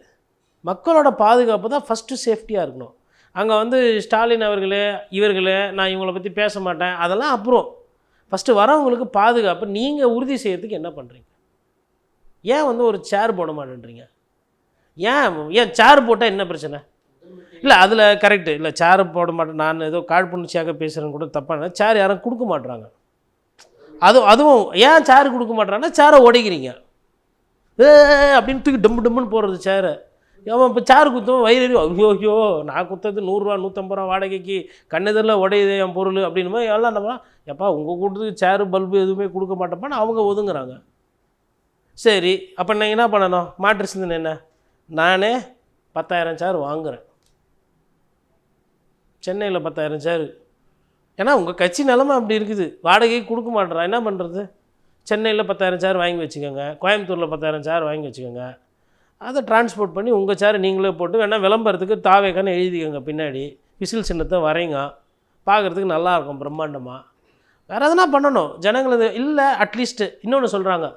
மக்களோட பாதுகாப்பு தான் ஃபஸ்ட்டு சேஃப்டியாக இருக்கணும். அங்கே ஸ்டாலின் அவர்களே இவர்களே நான் இவங்களை பற்றி பேச மாட்டேன் அதெல்லாம் அப்புறம். ஃபஸ்ட்டு வரவங்களுக்கு பாதுகாப்பு நீங்கள் உறுதி செய்யறதுக்கு என்ன பண்ணுறீங்க? ஏன் ஒரு சேர் போட மாட்டேன்றீங்க? ஏன் சேர் போட்டால் என்ன பிரச்சனை? இல்லை அதில் கரெக்டு இல்லை, சேர் போட மாட்டேன், நான் ஏதோ காழ்ப்புணர்ச்சியாக பேசுகிறேன்னு கூட தப்பான, சேர் யாரும் கொடுக்க மாட்டுறாங்க. அதுவும் ஏன் சேர் கொடுக்க மாட்டுறாங்கன்னா சேரை உடைக்கிறீங்க அப்படின்னு தூக்கி டம்மு டம்முன்னு போடுறது சேரை. அவன் இப்போ சேர் குத்தும் வயிறு ஐயோ நான் குத்துறது 100 ரூபா 150 ரூபா வாடகைக்கு கண்ணெதிரில் உடையுது என் பொருள் அப்படின்னு மாதிரி எல்லாம் நம்ம எப்பா உங்கள் கூட்டத்துக்கு சேரு பல்பு எதுவுமே கொடுக்க மாட்டேப்பான்னு அவங்க ஒதுங்குறாங்க. சரி அப்போ நீங்கள் என்ன பண்ணணும்? மாற்று சிந்தனை என்ன? நானே 10,000 சேர் வாங்குகிறேன், சென்னையில் 10,000 சேர். ஏன்னா உங்கள் கட்சி நிலமை அப்படி இருக்குது, வாடகைக்கு கொடுக்க மாட்டேறான், என்ன பண்ணுறது? சென்னையில் 10,000 சேர் வாங்கி வச்சுக்கோங்க, கோயம்புத்தூரில் 10,000 சேர் வாங்கி வச்சுக்கோங்க, அதை டிரான்ஸ்போர்ட் பண்ணி உங்கள் சேர் நீங்களே போட்டு வேணால் விளம்பரத்துக்கு தாவேக்கான்னு எழுதிக்கோங்க, பின்னாடி விசில் சின்னத்தை வரைங்க, பார்க்குறதுக்கு நல்லாயிருக்கும் பிரம்மாண்டமாக. வேறு எதனா பண்ணணும் ஜனங்கள். இல்லை அட்லீஸ்ட்டு இன்னொன்று சொல்கிறாங்க,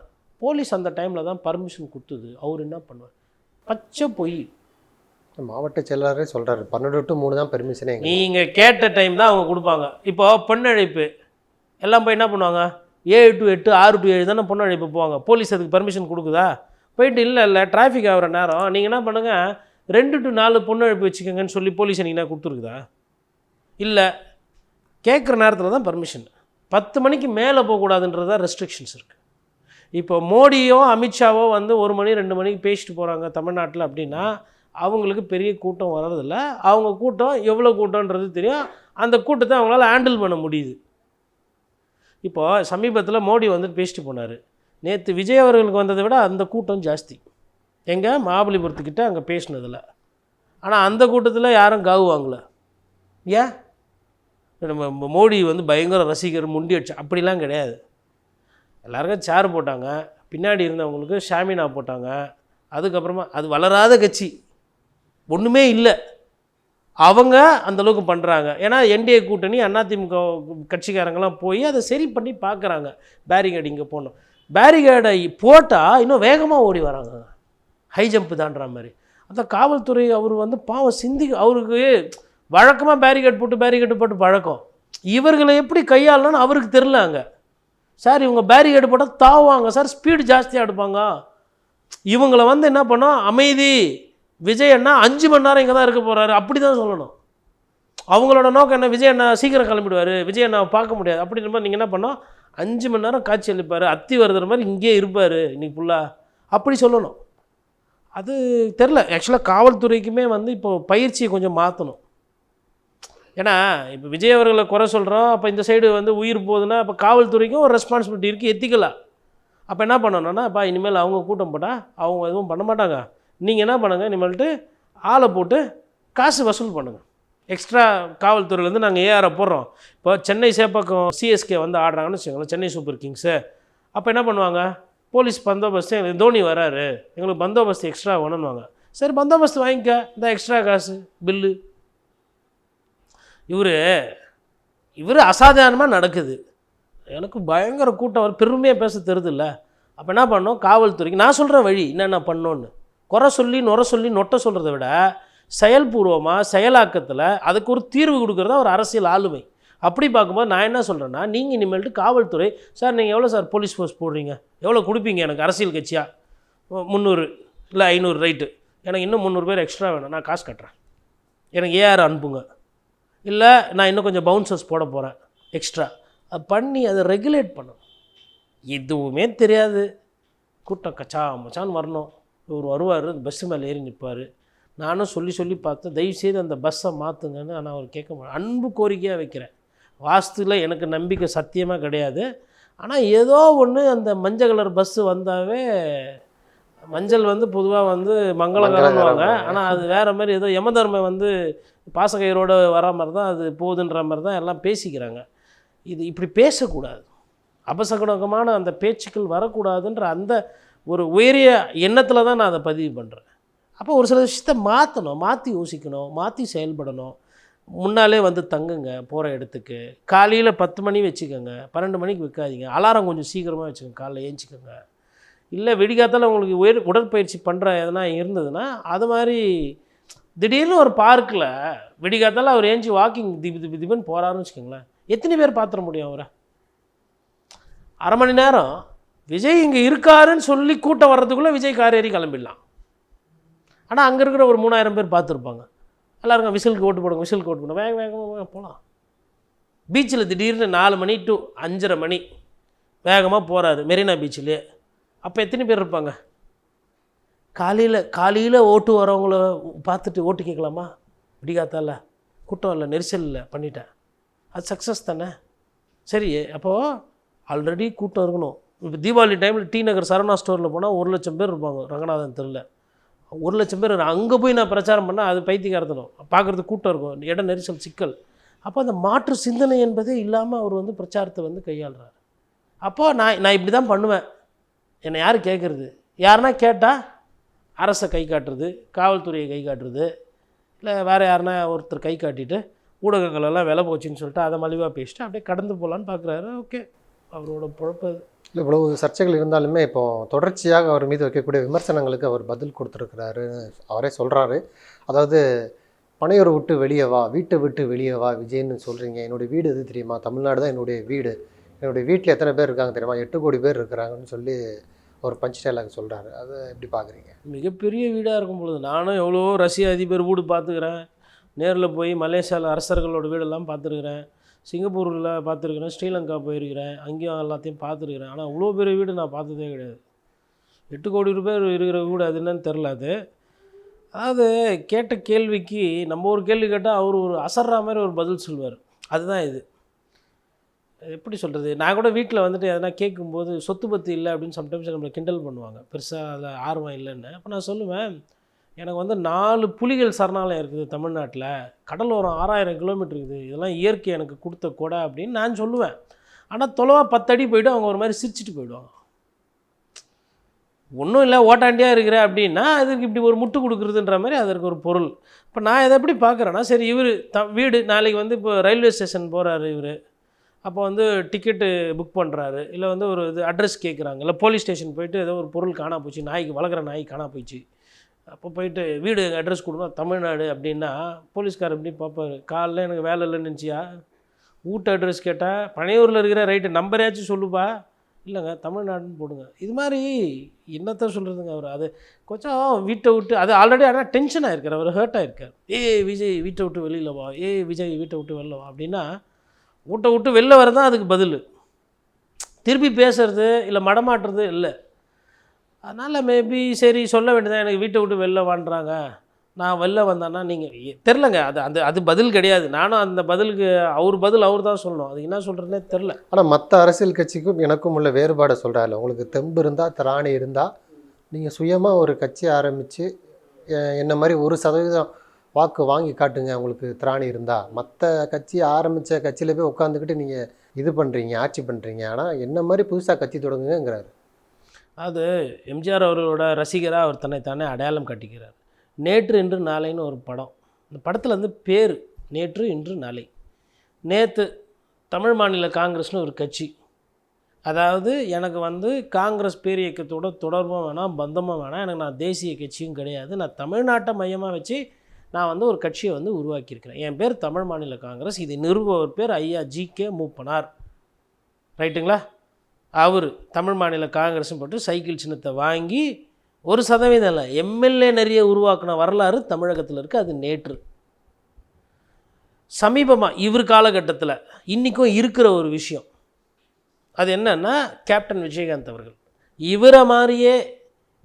போலீஸ் அந்த டைமில் தான் பர்மிஷன் கொடுத்துது, அவர் என்ன பண்ணுவார்? பச்சை பொய். மாவட்ட செயலாளரே சொல்கிறாரு 12 to 3 தான் பெர்மிஷனே. நீங்கள் கேட்ட டைம் தான் அவங்க கொடுப்பாங்க. இப்போது பொண்ணழைப்பு எல்லாம் போய் என்ன பண்ணுவாங்க? 7 to 8 6 to 7 தானே பொண்ணழைப்பு போவாங்க. போலீஸ் அதுக்கு பர்மிஷன் கொடுக்குதா? போயிட்டு இல்லை டிராஃபிக் ஆகிற நேரம் நீங்கள் என்ன பண்ணுங்கள், 2 to 4 பொண்ணழைப்பு வச்சுக்கோங்கன்னு சொல்லி போலீஸ் நீங்கள் கொடுத்துருக்குதா? இல்லை, கேட்குற நேரத்தில் தான் பர்மிஷன். 10 மணிக்கு மேலே போகக்கூடாதுன்றது தான் ரெஸ்ட்ரிக்ஷன்ஸ் இருக்குது. இப்போ மோடியோ அமித்ஷாவோ 1 மணி 2 மணிக்கு பேசிட்டு போகிறாங்க தமிழ்நாட்டில் அப்படின்னா அவங்களுக்கு பெரிய கூட்டம் வர்றதில்ல. அவங்க கூட்டம் எவ்வளோ கூட்டன்றது தெரியும், அந்த கூட்டத்தை அவங்களால ஹேண்டில் பண்ண முடியுது. இப்போது சமீபத்தில் மோடி பேசிட்டு போனார். நேற்று விஜய் அவர்களுக்கு வந்ததை விட அந்த கூட்டம் ஜாஸ்தி எங்கே மகாபலிபுரத்துக்கிட்ட அங்கே பேசினதில். ஆனால் அந்த கூட்டத்தில் யாரும் காவு வாங்கலை. ஏன்? நம்ம மோடி பயங்கர ரசிகர் முண்டி அடிச்சு அப்படிலாம் கிடையாது. எல்லாருக்கும் சேர் போட்டாங்க, பின்னாடி இருந்தவங்களுக்கு ஷாமினா போட்டாங்க. அதுக்கப்புறமா அது வளராத கட்சி, ஒன்றுமே இல்லை, அவங்க அந்தளவுக்கு பண்ணுறாங்க. ஏன்னா என்டிஏ கூட்டணி அதிமுக கட்சிக்காரங்களாம் போய் அதை சரி பண்ணி பார்க்குறாங்க. பேரிகேடு இங்கே போடணும், பேரிகேடை போட்டால் இன்னும் வேகமாக ஓடி வராங்க, ஹை ஜம்ப் தான்ற மாதிரி. அந்த காவல்துறை அவர் பாவம் அவருக்கு வழக்கமாக பேரிகேட் போட்டு பழக்கம். இவர்களை எப்படி கையாளணும்னு அவருக்கு தெரிலாங்க. சார் இவங்க பேரிகேடு போட்டால் தாவாங்க சார், ஸ்பீடு ஜாஸ்தியாக எடுப்பாங்க. இவங்களை என்ன பண்ணோம், அமைதி விஜய் அண்ணா 5 மணி நேரம் இங்கே தான் இருக்க போகிறாரு அப்படி தான் சொல்லணும். அவங்களோட நோக்கம் என்ன? விஜய் அண்ணா சீக்கிரம் கிளம்பிடுவார், விஜய் அண்ணாவை பார்க்க முடியாது அப்படின்ற மாதிரி நீங்கள் என்ன பண்ணோம், 5 மணி நேரம் காட்சி அளிப்பார், அத்தி வருதுற மாதிரி இங்கேயே இருப்பார் இன்றைக்கி ஃபுல்லாக அப்படி சொல்லணும். அது தெரில. ஆக்சுவலாக காவல்துறைக்குமே இப்போ பயிற்சியை கொஞ்சம் மாற்றணும். ஏன்னா இப்போ விஜய் அவர்களை குறை சொல்கிறோம், அப்போ இந்த சைடு உயிர் போகுதுன்னா அப்போ காவல்துறைக்கும் ஒரு ரெஸ்பான்சிபிலிட்டி இருக்குது எத்திக்கலாக. அப்போ என்ன பண்ணணும்னா, இனிமேல் அவங்க கூட்டம் போட்டால் அவங்க எதுவும் பண்ண மாட்டாங்க, நீங்கள் என்ன பண்ணுங்கள், இனிமேல்ட்டு ஆளை போட்டு காசு வசூல் பண்ணுங்கள். எக்ஸ்ட்ரா காவல்துறையிலேருந்து நாங்கள் ஏஆரை போடுறோம். இப்போ சென்னை சேப்பாக்கம் சிஎஸ்கே வந்து ஆடுறாங்கன்னு வச்சுக்கோங்களேன், சென்னை சூப்பர் கிங்ஸு. அப்போ என்ன பண்ணுவாங்க, போலீஸ் பந்தோபஸ்து, எங்களுக்கு தோனி வராரு, எங்களுக்கு பந்தோபஸ்து எக்ஸ்ட்ரா வேணும்னுவாங்க. சரி, பந்தோபஸ்து வாங்கிக்க, இந்த எக்ஸ்ட்ரா காசு பில்லு. இவர் அசாதாரணமாக நடக்குது. எனக்கு பயங்கர கூட்டம் பெருமையாக பேச தெரியுதுல்ல. அப்போ என்ன பண்ணோம், காவல்துறைக்கு நான் சொல்கிற வழி என்னென்ன பண்ணோன்னு, குறை சொல்லி நொறை சொல்லி நொட்டை சொல்கிறத விட செயல்பூர்வமாக செயலாக்கத்தில் அதுக்கு ஒரு தீர்வு கொடுக்குறதா ஒரு அரசியல் ஆளுமை. அப்படி பார்க்கும்போது நான் என்ன சொல்கிறேன்னா, நீங்கள் இனிமேல்ட்டு காவல்துறை, சார் நீங்கள் எவ்வளோ சார் போலீஸ் ஃபோர்ஸ் போடுறீங்க, எவ்வளோ கொடுப்பீங்க எனக்கு அரசியல் கட்சியாக, 300 இல்லை 500 ரைட்டு, எனக்கு இன்னும் 300 பேர் எக்ஸ்ட்ரா வேணும், நான் காசு கட்டுறேன், எனக்கு ஏஆர் அனுப்புங்க, இல்லை நான் இன்னும் கொஞ்சம் பவுன்சர்ஸ் போட போகிறேன் எக்ஸ்ட்ரா, அது பண்ணி அதை ரெகுலேட் பண்ணணும். எதுவுமே தெரியாது, கூட்டம் கச்சா மச்சான்னு வரணும், இவர் வருவார், பஸ்ஸு மேலே ஏறி நிற்பார். நானும் சொல்லி பார்த்தேன், தயவுசெய்து அந்த பஸ்ஸை மாற்றுங்கன்னு. ஆனால் அவர் கேட்க மாட்டேன். அன்பு கோரிக்கையாக வைக்கிறேன். வாஸ்துவில் எனக்கு நம்பிக்கை சத்தியமாக கிடையாது. ஆனால் ஏதோ ஒன்று, அந்த மஞ்சள் கலர் பஸ்ஸு வந்தாவே, மஞ்சள் வந்து பொதுவாக வந்து மங்களகரம்னுவாங்க, ஆனால் அது வேறு மாதிரி ஏதோ யமதர்மை வந்து பாசகையரோடு வரா மாதிரி தான் அது போகுதுன்ற மாதிரி தான் எல்லாம் பேசிக்கிறாங்க. இது இப்படி பேசக்கூடாது, அபசகுணமான அந்த பேச்சுக்கள் வரக்கூடாதுன்ற அந்த ஒரு உயரிய எண்ணத்தில் தான் நான் அதை பதிவு பண்ணுறேன். அப்போ ஒரு சில விஷயத்தை மாற்றணும், மாற்றி யோசிக்கணும், மாற்றி செயல்படணும். முன்னாலே வந்து தங்குங்க போகிற இடத்துக்கு. காலையில் 10 மணி வச்சுக்கோங்க, 12 மணிக்கு வைக்காதீங்க. அலாரம் கொஞ்சம் சீக்கிரமாக வச்சுக்கோங்க, காலைல ஏஞ்சிக்கோங்க. இல்லை விடிகாத்தால் உங்களுக்கு உடற்பயிற்சி பண்ணுற எதனா இருந்ததுன்னா அது மாதிரி திடீர்னு ஒரு பார்க்கில் விடிகாத்தால் அவர் ஏஞ்சி வாக்கிங் திபுன்னு போகிறாருன்னு வச்சுக்கோங்களேன், எத்தனை பேர் பார்த்துட முடியும் அவரை? அரை மணி நேரம் விஜய் இங்கே இருக்காருன்னு சொல்லி கூட்டம் வர்றதுக்குள்ளே விஜய் கார் ஏறி கிளம்பிடலாம். ஆனால் அங்கே இருக்கிற ஒரு 3000 பேர் பார்த்துருப்பாங்க. எல்லாருக்கும் விசிலுக்கு ஓட்டு போடுங்க, விசிலுக்கு ஓட்டு போடுங்க, வேகமாக போகலாம். பீச்சில் திடீர்னு 4 மணி to 5:30 மணி வேகமாக போகிறாரு மெரினா பீச்சிலே. அப்போ எத்தனை பேர் இருப்பாங்க? காலையில் ஓட்டு வரவங்கள பார்த்துட்டு ஓட்டு கேட்கலாமா? விடிகாத்தால கூட்டம் இல்லை, நெரிசல் இல்லை, பண்ணிட்டேன், அது சக்ஸஸ் தானே. சரி, அப்போது ஆல்ரெடி கூட்டம் இருக்கணும். இப்போ தீபாவளி டைமில் டி நகர் சரவணா ஸ்டோரில் போனால் 1,00,000 பேர் இருப்பாங்க ரங்கநாதன் தெருவில். 1,00,000 பேர். அங்கே போய் நான் பிரச்சாரம் பண்ணால் அது பைத்தியக்காரத்தனம், பார்க்குறதுக்கு கூட்டம் இருக்கும், இட நெரிசல் சிக்கல். அப்போ அந்த மாற்று சிந்தனை என்பதே இல்லாமல் அவர் வந்து பிரச்சாரத்தை வந்து கையாளுறாரு. அப்போது நான் இப்படி தான் பண்ணுவேன், என்னை யார் கேட்குறது? யாருன்னா கேட்டால் அரசை கை காட்டுறது, காவல்துறையை கை காட்டுறது, இல்லை வேறு யாருன்னா ஒருத்தர் கை காட்டிட்டு ஊடகங்களெல்லாம் விலை போச்சுன்னு சொல்லிட்டு அதை மலிவாக பேசிட்டு அப்படியே கடந்து போகலான்னு பார்க்குறாரு. ஓகே, அவரோட பொழப்பு. இல்லை, இவ்வளவு சர்ச்சைகள் இருந்தாலுமே இப்போ தொடர்ச்சியாக அவர் மீது வைக்கக்கூடிய விமர்சனங்களுக்கு அவர் பதில் கொடுத்துருக்கிறாருன்னு அவரே சொல்கிறாரு. அதாவது, பனையூரை விட்டு வெளியே வா, வீட்டை விட்டு வெளியே வா விஜய்னு சொல்கிறீங்க, என்னுடைய வீடு எது தெரியுமா, தமிழ்நாடு தான் என்னுடைய வீடு, என்னுடைய வீட்டில் எத்தனை பேர் இருக்காங்க தெரியுமா, 8 கோடி பேர் இருக்கிறாங்கன்னு சொல்லி ஒரு பஞ்ச் டைலாக் சொல்கிறாரு. அதை எப்படி பார்க்குறீங்க? மிகப்பெரிய வீடாக இருக்கும் பொழுது நானும் எவ்வளோ ரஷ்ய அதிபர் வீடு பார்த்துக்கிறேன், நேரில் போய் மலேசியாவில் அரசர்களோட வீடெல்லாம் பார்த்துருக்குறேன், சிங்கப்பூரில் பார்த்துருக்குறேன், ஸ்ரீலங்கா போயிருக்கிறேன், அங்கேயும் எல்லாத்தையும் பார்த்துருக்குறேன். ஆனால் அவ்வளோ பெரிய வீடு நான் பார்த்ததே கிடையாது. 8 கோடி ரூபாய் இருக்கிற வீடு அது என்னன்னு தெரில. அதாவது கேட்ட கேள்விக்கு நம்ம ஒரு கேள்வி கேட்டால் அவர் ஒரு அசர்ற மாதிரி ஒரு பதில் சொல்வார். அதுதான் இது. எப்படி சொல்கிறது, நான் கூட வீட்டில் வந்துட்டு எதனா கேட்கும்போது சொத்து பத்து இல்லை அப்படின்னு சம்டைம்ஸ் நம்மளை கிண்டல் பண்ணுவாங்க, பெருசாக அதில் ஆர்வம் இல்லைன்னு. அப்போ நான் சொல்லுவேன், எனக்கு வந்து 4 புலிகள் சரணாலயம் இருக்குது தமிழ்நாட்டில், கடலோரம் 6000 கிலோமீட்டர் இருக்குது, இதெல்லாம் இயற்கை எனக்கு கொடுத்த கொடை அப்படின்னு நான் சொல்லுவேன். ஆனால் தொலைவாக 10 அடி போய்ட்டு அவங்க ஒரு மாதிரி சிரிச்சிட்டு போயிடுவாங்க. ஒன்றும் இல்லை, ஓட்டாண்டியாக இருக்கிற அப்படின்னா அதுக்கு இப்படி ஒரு முட்டு கொடுக்குறதுன்ற மாதிரி அதற்கு ஒரு பொருள். இப்போ நான் இதை எப்படி பார்க்குறேன்னா, சரி இவர் வீடு நாளைக்கு வந்து இப்போ ரயில்வே ஸ்டேஷன் போகிறாரு இவர், அப்போ வந்து டிக்கெட்டு புக் பண்ணுறாரு, இல்லை வந்து ஒரு இது அட்ரஸ் கேட்குறாங்க, இல்லை போலீஸ் ஸ்டேஷன் போயிட்டு ஏதோ ஒரு பொருள் காணா போச்சு, நாய்க்கு வளர்க்குற நாய் காணா போயிடுச்சு, அப்போ போயிட்டு வீடு அட்ரஸ் கொடுக்கணும் தமிழ்நாடு அப்படின்னா போலீஸ்கார் எப்படி பார்ப்பார்? காலைல எனக்கு வேலை இல்லைன்னு நினச்சியா, வீட்டு அட்ரஸ் கேட்டால் பனையூரில் இருக்கிற ரைட்டு நம்பரையாச்சும் சொல்லுப்பா, இல்லைங்க தமிழ்நாடுன்னு போடுங்க. இது மாதிரி என்னத்த சொல்கிறதுங்க அவர். அது கொஞ்சம் வீட்டை விட்டு அது ஆல்ரெடி ஆனால் டென்ஷன் ஆகிருக்கார், அவர் ஹர்ட் ஆகிருக்கார். விஜய் வீட்டை விட்டு வெளியில் வா, விஜய் வீட்டை விட்டு வெளில வா அப்படின்னா வீட்டை விட்டு வெளில வரதான் அதுக்கு பதில். திருப்பி பேசுறது இல்லை மடமாட்டுறது இல்லை. அதனால் மேபி சரி சொல்ல வேண்டியதான், எனக்கு வீட்டை விட்டு வெளில வாண்டுறாங்க, நான் வெளில வந்தேன்னா நீங்கள் தெரிலங்க. அது பதில் கிடையாது. நானும் அந்த பதிலுக்கு அவர் தான் சொல்லணும். அது என்ன சொல்கிறதுனே தெரில. ஆனால் மற்ற அரசியல் கட்சிக்கும் எனக்கும் உள்ள வேறுபாடை சொல்கிறாரு. உங்களுக்கு தெம்பு இருந்தால், திராணி இருந்தால், நீங்கள் சுயமாக ஒரு கட்சி ஆரம்பித்து என்ன மாதிரி 1% வாக்கு வாங்கி காட்டுங்க உங்களுக்கு திராணி இருந்தால். மற்ற கட்சி ஆரம்பித்த கட்சியில் போய் உட்காந்துக்கிட்டு நீங்கள் இது பண்ணுறீங்க, ஆட்சி பண்ணுறீங்க. ஆனால் என்ன மாதிரி புதுசாக கட்சி தொடங்குங்கிறாரு. அது எம்ஜிஆர் அவர்களோட ரசிகராக அவர் தன்னைத்தானே அடையாளம் காட்டிக்கிறார். நேற்று இன்று நாளைன்னு ஒரு படம். இந்த படத்தில் வந்து பேர் நேற்று இன்று நாளை. நேற்று தமிழ் மாநில காங்கிரஸ்னு ஒரு கட்சி. அதாவது எனக்கு வந்து காங்கிரஸ் பேரியக்கத்தோட தொடர்பும் வேணாம், பந்தமும் வேணாம். எனக்கு நான் தேசிய கட்சியும் கிடையாது. நான் தமிழ்நாட்டை மையமாக வச்சு நான் வந்து ஒரு கட்சியை வந்து உருவாக்கியிருக்கிறேன். என் பேர் தமிழ் மாநில காங்கிரஸ். இது நிறுவுபவர் பேர் ஐயா ஜி.கே. மூப்பனார். ரைட்டுங்களா? அவர் தமிழ் மாநில காங்கிரஸ்னு போட்டு சைக்கிள் சின்னத்தை வாங்கி 1% இல்லை, எம்எல்ஏ நிறைய உருவாக்கின வரலாறு தமிழகத்தில் இருக்குது. அது நேற்று. சமீபமாக இவர் காலகட்டத்தில் இன்றைக்கும் இருக்கிற ஒரு விஷயம் அது என்னன்னா, கேப்டன் விஜயகாந்த் அவர்கள் இவரை மாதிரியே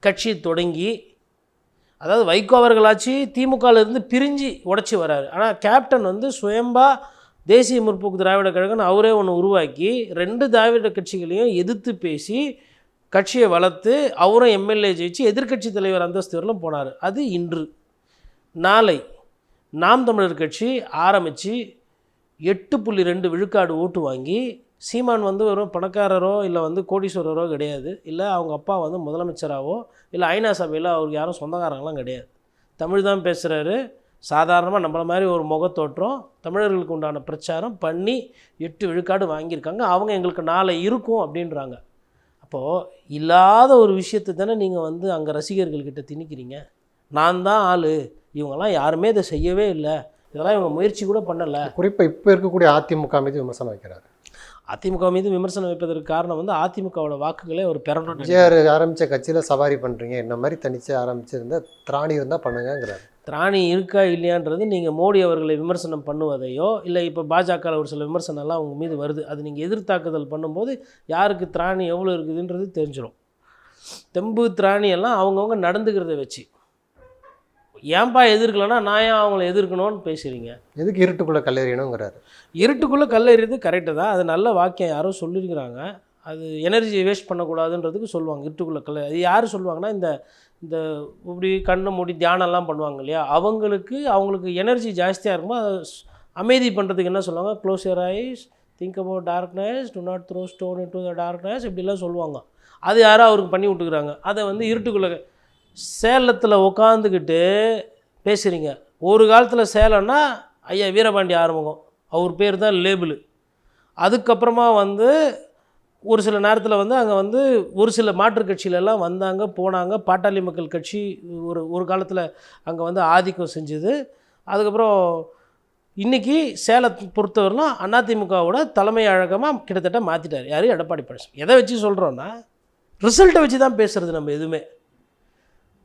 கட்சி தொடங்கி, அதாவது வைகோ அவர்களாச்சு திமுகவிலிருந்து பிரிஞ்சு உடச்சி வராரு. ஆனால் கேப்டன் வந்து சுயம்பா தேசிய முற்போக்கு திராவிட கழகம்னு அவரே ஒன்று உருவாக்கி 2 திராவிட கட்சிகளையும் எதிர்த்து பேசி கட்சியை வளர்த்து அவரும் எம்எல்ஏ ஜெயிச்சு எதிர்க்கட்சி தலைவர் அந்தஸ்து வரலும் போனார். அது இன்று. நாளை நாம் தமிழர் கட்சி ஆரம்பித்து 8.2 விழுக்காடு ஓட்டு வாங்கி, சீமான் வந்து வெறும் பணக்காரரோ இல்லை வந்து கோடீஸ்வரரோ கிடையாது, இல்லை அவங்க அப்பா வந்து முதலமைச்சராகவோ இல்லை ஐநா சபையில் அவருக்கு யாரும் சொந்தக்காரங்களாம் கிடையாது. தமிழ் தான் பேசுகிறாரு. சாதாரணமாக நம்மள மாதிரி ஒரு முகத்தோற்றம், தமிழர்களுக்கு உண்டான பிரச்சாரம் பண்ணி 8 விழுக்காடு வாங்கியிருக்காங்க. அவங்க எங்களுக்கு நாளை இருக்கும் அப்படின்றாங்க. அப்போது இல்லாத ஒரு விஷயத்தை தானே நீங்கள் வந்து அங்கே ரசிகர்கள்கிட்ட திணிக்கிறீங்க. நான் தான் ஆள், இவங்கெல்லாம் யாருமே இதை செய்யவே இல்லை, இதெல்லாம் இவங்க முயற்சி கூட பண்ணலை. குறிப்பாக இப்போ இருக்கக்கூடிய அதிமுக மீது விமர்சனம் வைக்கிறாரு. அதிமுக மீது விமர்சனம் வைப்பதற்கு காரணம் வந்து அதிமுகவோட வாக்குகளை ஒரு பெறணும். எம்ஜிஆர் ஆரம்பித்த கட்சியில் சவாரி பண்ணுறீங்க, என்ன மாதிரி தனிச்சு ஆரம்பிச்சிருந்தால் திராணி இருந்தால் பண்ணுங்கிறாரு. திராணி இருக்கா இல்லையான்றது நீங்கள் மோடி அவர்களை விமர்சனம் பண்ணுவதையோ, இல்லை இப்போ பாஜகவில் ஒரு சில விமர்சனம்லாம் அவங்க மீது வருது, அது நீங்கள் எதிர்த்தாக்குதல் பண்ணும்போது யாருக்கு திராணி எவ்வளோ இருக்குதுன்றது தெரிஞ்சிடும். தெம்பு திராணி எல்லாம் அவங்கவுங்க நடந்துக்கிறத வச்சு, ஏன்பா எதிர்க்கலைன்னா நான் ஏன் அவங்கள எதிர்க்கணும்னு பேசுகிறீங்க. எதுக்கு இருட்டுக்குள்ளே கல்லெறியணுங்கிறாரு. இருட்டுக்குள்ளே கல்லெறியது கரெக்டு தான். அது நல்ல வாக்கியம் யாரோ சொல்லியிருக்கிறாங்க. அது எனர்ஜி வேஸ்ட் பண்ணக்கூடாதுன்றதுக்கு சொல்லுவாங்க. இருட்டுக்குள்ளே அது யார் சொல்லுவாங்கன்னா, இந்த இப்படி கண்ணை மூடி தியானம்லாம் பண்ணுவாங்க இல்லையா, அவங்களுக்கு எனர்ஜி ஜாஸ்தியாக இருக்கும்போது அதை அமைதி பண்ணுறதுக்கு என்ன சொல்லுவாங்க, close your eyes, think about darkness, to not throw stone into the darkness, இப்படிலாம் சொல்லுவாங்க. அது யாரோ அவருக்கு பண்ணி விட்டுக்கிறாங்க. அதை வந்து இருட்டுக்குள்ளே சேலத்தில் உட்காந்துக்கிட்டு பேசுகிறீங்க. ஒரு காலத்தில் சேலம்னா ஐயா வீரபாண்டி ஆறுமுகம், அவர் பேர் தான் லேபிள். அதுக்கப்புறமா வந்து ஒரு சில நேரத்தில் வந்து அங்கே வந்து ஒரு சில மாற்றுக் கட்சியிலெல்லாம் வந்தாங்க போனாங்க. பாட்டாளி மக்கள் கட்சி ஒரு காலத்தில் அங்கே வந்து ஆதிக்கம் செஞ்சுது. அதுக்கப்புறம் இன்றைக்கி சேலத்தை பொறுத்தவரைலாம் அதிமுகவோட தலைமை அழகமாக கிட்டத்தட்ட மாற்றிட்டார். யார்? எடப்பாடி பழனிசாமி. எதை வச்சு சொல்கிறோன்னா, ரிசல்ட்டை வச்சு தான் பேசுகிறது நம்ம எதுவுமே.